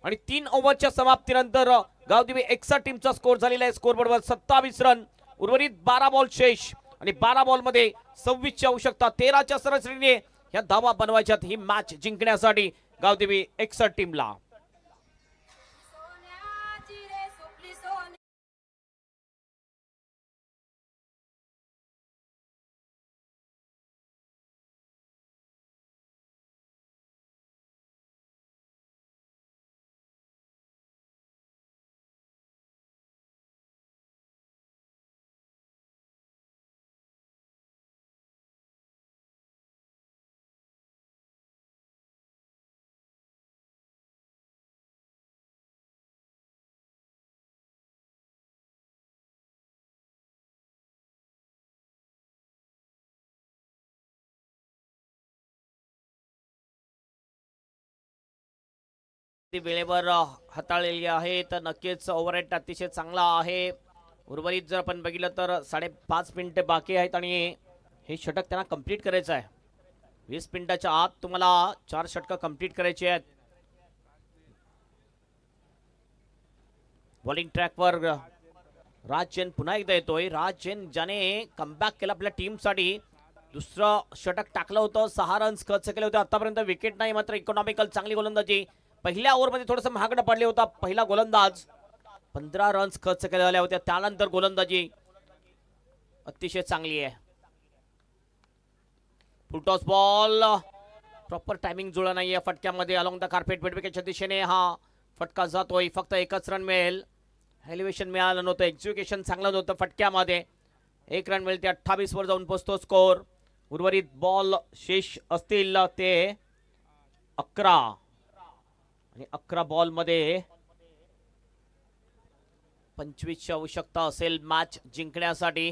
आणि 3 ओव्हरच्या समाप्तीनंतर गावदेवी एक्सा टीमचा स्कोर झालेला आहे. स्कोर बरोबर 27 रन. उर्वरित 12 बॉल शेष आणि 12 बॉल मध्ये 26ची आवश्यकता. 13च्या सरासरीने या धावा बनवायच्यात ही मॅच जिंकण्यासाठी गावदेवी एक्सा टीमला. ती वेळेवर हाताळलेली आहे तर नक्कीच ओव्हरहेड अतिशय चांगला आहे. उर्वरित जर आपण बघितलं तर 5.5 मिनिटे बाकी आहेत आणि हे षटक त्यांना कंप्लीट करायचं आहे. 20 मिनिटाच्या आत तुम्हाला 4 षटकं कंप्लीट करायची आहेत. बॉलिंग ट्रॅकवर राज जैन पुन्हा एकदा येतोय. राज जैन ज्याने कमबॅक केला आपल्या टीमसाठी. दुसरं षटक टाकलं होतं. 6 रन्स खर्च केले होते आतापर्यंत. विकेट नाही मात्र इकॉनॉमिकल चांगली गोलंदाजी. पहिल्या ओव्हरमध्ये थोडंसं महागडं पडले होता पहिला गोलंदाज. 15 रन्स खर्च केल्या झाल्या होत्या. त्यानंतर गोलंदाजी अतिशय चांगली आहे. फुल टॉस बॉल. प्रॉपर टायमिंग जुळला नाहीये फटक्यामध्ये. अलॉंग द कार्पेट मिड विकेटच्या दिशेने हा फटका जातोय. फक्त एकच रन मिळेल. एलिव्हेशन मिळालं नव्हतं. एक्झिक्युशन चांगलं नव्हतं फटक्यामध्ये. 1 रन मिळते. 28 वर जाऊन पोहोचतो स्कोर. उर्वरित बॉल शेष असतील ते 11 आणि 11 बॉल मध्ये 25ची आवश्यकता असेल मॅच जिंकण्यासाठी.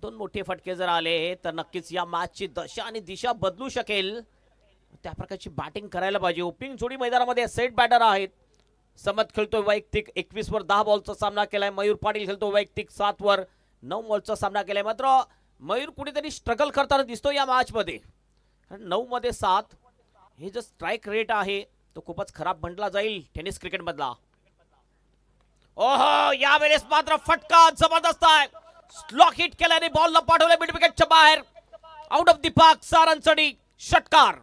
दोन मोठे फटके जर आले तर नक्कीच या मॅचची दशा आणि दिशा बदलू शकेल. त्या प्रकारची बॅटिंग करायला पाहिजे. ओपनिंग जोडी मैदानामध्ये सेट बॅटर आहेत. समत खेळतोय वैयक्तिक 21 वर 10 बॉलचा सामना केलाय. मयूर पाटील खेळतो वैयक्तिक 7 वर 9 बॉलचा सामना केलाय. मात्र मयूर कुठेतरी स्ट्रगल करताना दिसतो या मॅच मध्ये. 9 मध्ये 7 हे जो स्ट्राईक रेट आहे तो खूपच खराब म्हटला जाईल टेनिस क्रिकेट मधला. ओहो, यावेळेस मात्र फटका जबरदस्त आहे. स्लॉक हिट केल्याने बॉलला पाठवले मिड विकेटच्या बाहेर. आउट ऑफ द पार्क सारंगसाठी षटकार.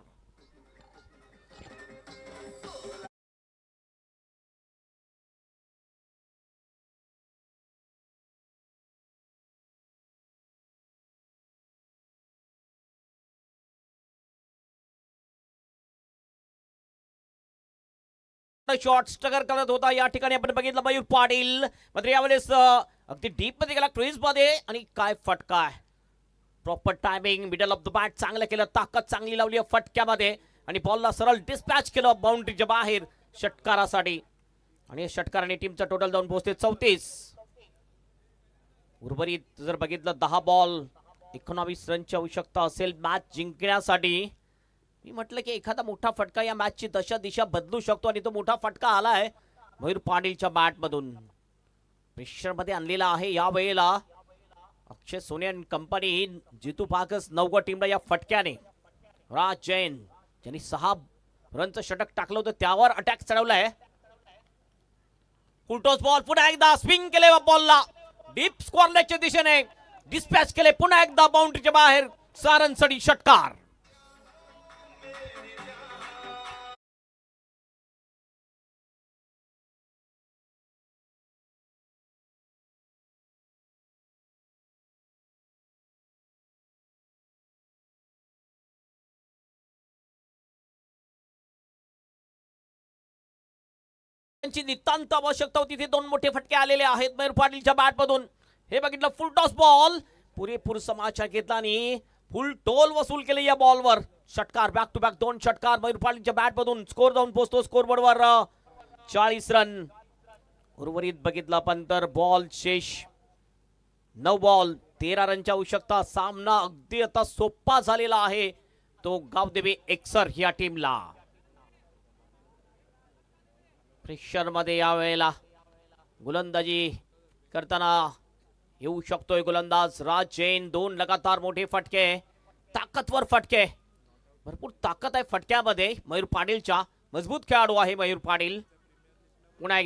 शॉट स्ट्रगल करत होता या ठिकाणी आपण बघितलं मयूर पाटील. मात्र यावेळेस अगदी डीप मध्ये गेला क्रीज मध्ये आणि काय फटका आहे. Proper timing middle of the bat चांगलं केलं. ताकद चांगली लावली फटक्यामध्ये आणि बॉलला सरळ डिस्पॅच केलं बाउंड्रीच्या बाहेर षटकारासाठी. आणि षटकाराने टीमचा टोटल जाऊन पोहोचते 34. उर्वरित जर बघितलं 10 बॉल 19 रनची आवश्यकता असेल मॅच जिंकण्यासाठी. मी म्हटलं की एखादा मोठा फटका या मॅचची दशा दिशा बदलू शकतो आणि तो मोठा फटका आलाय मयूर पाटीलच्या बॅट मधून. प्रेशर मध्ये आणलेला आहे या वेळेला अक्षय सोने आणि कंपनी. जितू पाकस 9 टीमला या फटक्याने. राज जैन ज्यांनी 6 रनचं षटक टाकलं होतं त्यावर अटॅक चढवलाय. फुलटॉस बॉल पुन्हा एकदा स्विंग केले बॉलला डीप स्क्वेअरच्या दिशेने डिस्पॅच केले पुन्हा एकदा बाउंड्रीच्या बाहेर. सारंगसाठी षटकार. नितांत आवश्यकता होती. तिथे 2 मोठे फटके आलेले आहेत मयूर पाटीलच्या बॅट मधून. हे बघितलं फुल टॉस बॉल पुरेपूर समाचार घेतला आणि फुल टोल वसूल केले या बॉलवर. षटकार बॅक टू बॅक 2 षटकार मयूर पाटीलच्या बॅट मधून. स्कोर जाऊन पोहोचतो स्कोर बोर्डवर 40 रन. उर्वरित बघितलं आपण तर बॉल शेष 9 बॉल 13 रनची आवश्यकता. सामना अगदी आता सोपा झालेला आहे तो गावदेवी एक्सर या टीमला. प्रेशर मध्ये यावेळेला गोलंदाजी करताना येऊ शकतोय गोलंदाज राज जैन. 2 लगातार मोठे फटके ताकदवर फटके. भरपूर ताकद आहे फटक्यामध्ये मयूर पाटीलच्या. मजबूत खेळाडू आहे मयूर पाटील. पुन्हा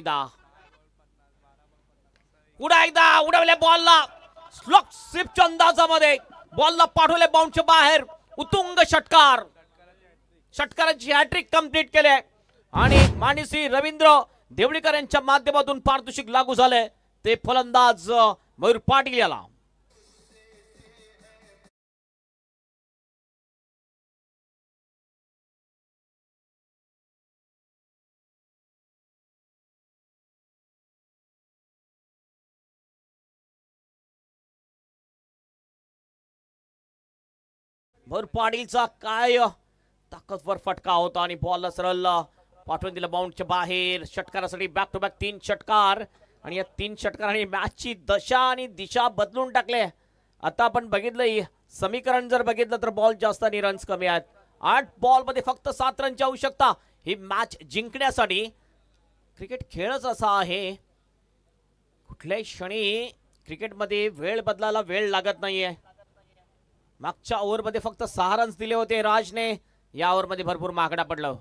एकदा उडवले बॉलला स्लॉक स्लिपच्या अंदाजामध्ये बॉलला पाठवले बाउंडच्या बाहेर. उत्तुंग षटकार. षटकाराची हॅट्रिक कंप्लीट केले आणि मानसी रवींद्र देवळीकर यांच्या माध्यमातून पारितोषिक लागू झाले ते फलंदाज मयूर पाटील याला. मयूर पाटीलचा काय ताकदवर फटका होता आणि बॉलला सरळ पाठवून दिलं बाउंडच्या बाहेर. षटकारासाठी बॅक टू बॅक 3 षटकार आणि या 3 षटकारांनी मॅचची दशा आणि दिशा बदलून टाकले. आता आपण बघितलं समीकरण जर बघितलं तर बॉल जास्त आणि रन्स कमी आहेत. 8 बॉल मध्ये फक्त 7 रनची आवश्यकता ही मॅच जिंकण्यासाठी. क्रिकेट खेळच असा आहे कुठल्याही क्षणी क्रिकेटमध्ये वेळ बदलायला वेळ लागत नाहीये. मागच्या ओव्हरमध्ये फक्त 6 रन्स दिले होते राजने. या ओव्हरमध्ये भरपूर महागडा पडलं.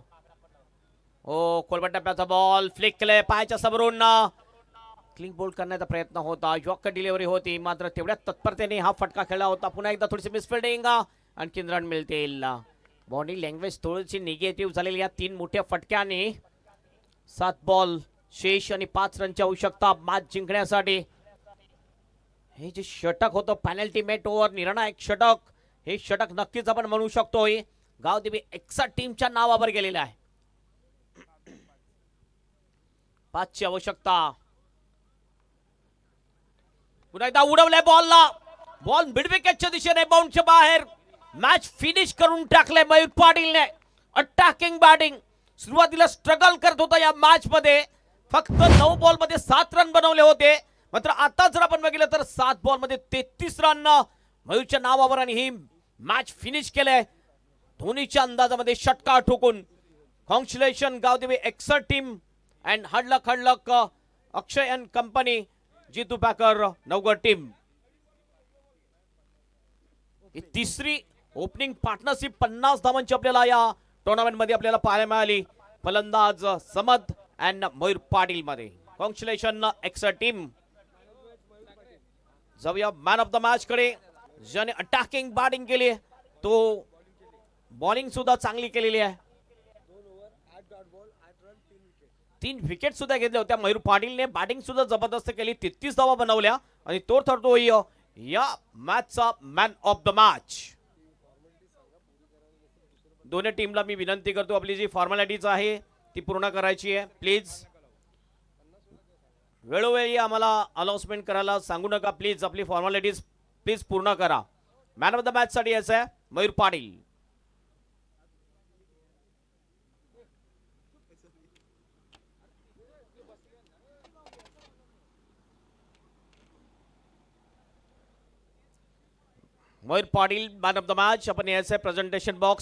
ओ कोलबट टप्प्याचा बॉल फ्लिक केले पायाच्या समोरून. क्लिंग बोल्ड करण्याचा प्रयत्न होता. यॉर्कर डिलिव्हरी होती मात्र तेवढ्या तत्परतेने हा फटका खेळला होता. पुन्हा एकदा थोडीशी मिसफिल्डिंग आणखीन रन मिळतील. बॉडी लँग्वेज थोडीशी निगेटिव्ह झालेली या 3 मोठ्या फटक्याने. 7 बॉल शेष आणि 5 रनची आवश्यकता मॅच जिंकण्यासाठी. हे जे षटक होतं पेनल्टी मेट ओव्हर निर्णायक षटक. हे षटक नक्कीच आपण म्हणू शकतोय गावदेवी एक्सर टीमच्या नावावर गेलेलं आहे. 5 ची आवश्यकता. पुन्हा एकदा उडवले बॉलला. बॉल मिड विकेटच्या दिशेने बाउंडच्या बाहेर. मॅच फिनिश करून टाकले मयूर पाटीलने. Attacking batting. सुरुवातीला स्ट्रगल करत होता या मॅच मध्ये. फक्त 9 बॉल मध्ये 7 रन बनवले होते मात्र आता जर आपण बघितलं तर 7 बॉल मध्ये 33 रन मयूरच्या नावावर आणि ही मॅच फिनिश केलंय धोनीच्या अंदाजामध्ये षटकार ठोकून. कॉंग्रॅच्युलेशन गावदेवी एक्सर टीम अँड हडलक Akshay and company Jitu packer Navgad team. ही तिसरी ओपनिंग पार्टनरशिप 50 धावांची आपल्याला या टुर्नामेंट मध्ये आपल्याला पाहायला मिळाली. फलंदाज समद अँड मयूर पाटील मध्ये. कॉंग्रॅच्युलेशन एक्सर टीम. जाऊया मॅन ऑफ द मॅच कडे. ज्याने अटॅकिंग बॅटिंग केली तो बॉलिंग सुद्धा चांगली केलेली आहे. 3 विकेट सुद्धा घेतल्या होत्या. मयूर पाटीलने बॅटिंग सुद्धा जबरदस्त केली. 33 धावा बनवल्या आणि तो ठरतो या मॅचचा मॅन ऑफ द मॅच. दोन्ही टीमला मी विनंती करतो आपली जी फॉर्मॅलिटीज आहे ती पूर्ण करायची आहे प्लीज. वेळोवेळी आम्हाला अनाउन्समेंट करायला सांगू नका प्लीज. आपली फॉर्मॅलिटीज प्लीज पूर्ण करा. मॅन ऑफ द मॅच साठी यायचं आहे Mayur Patil. Mayur Patil man of the match. आपण यायचं आहे प्रेझेंटेशन बॉक्स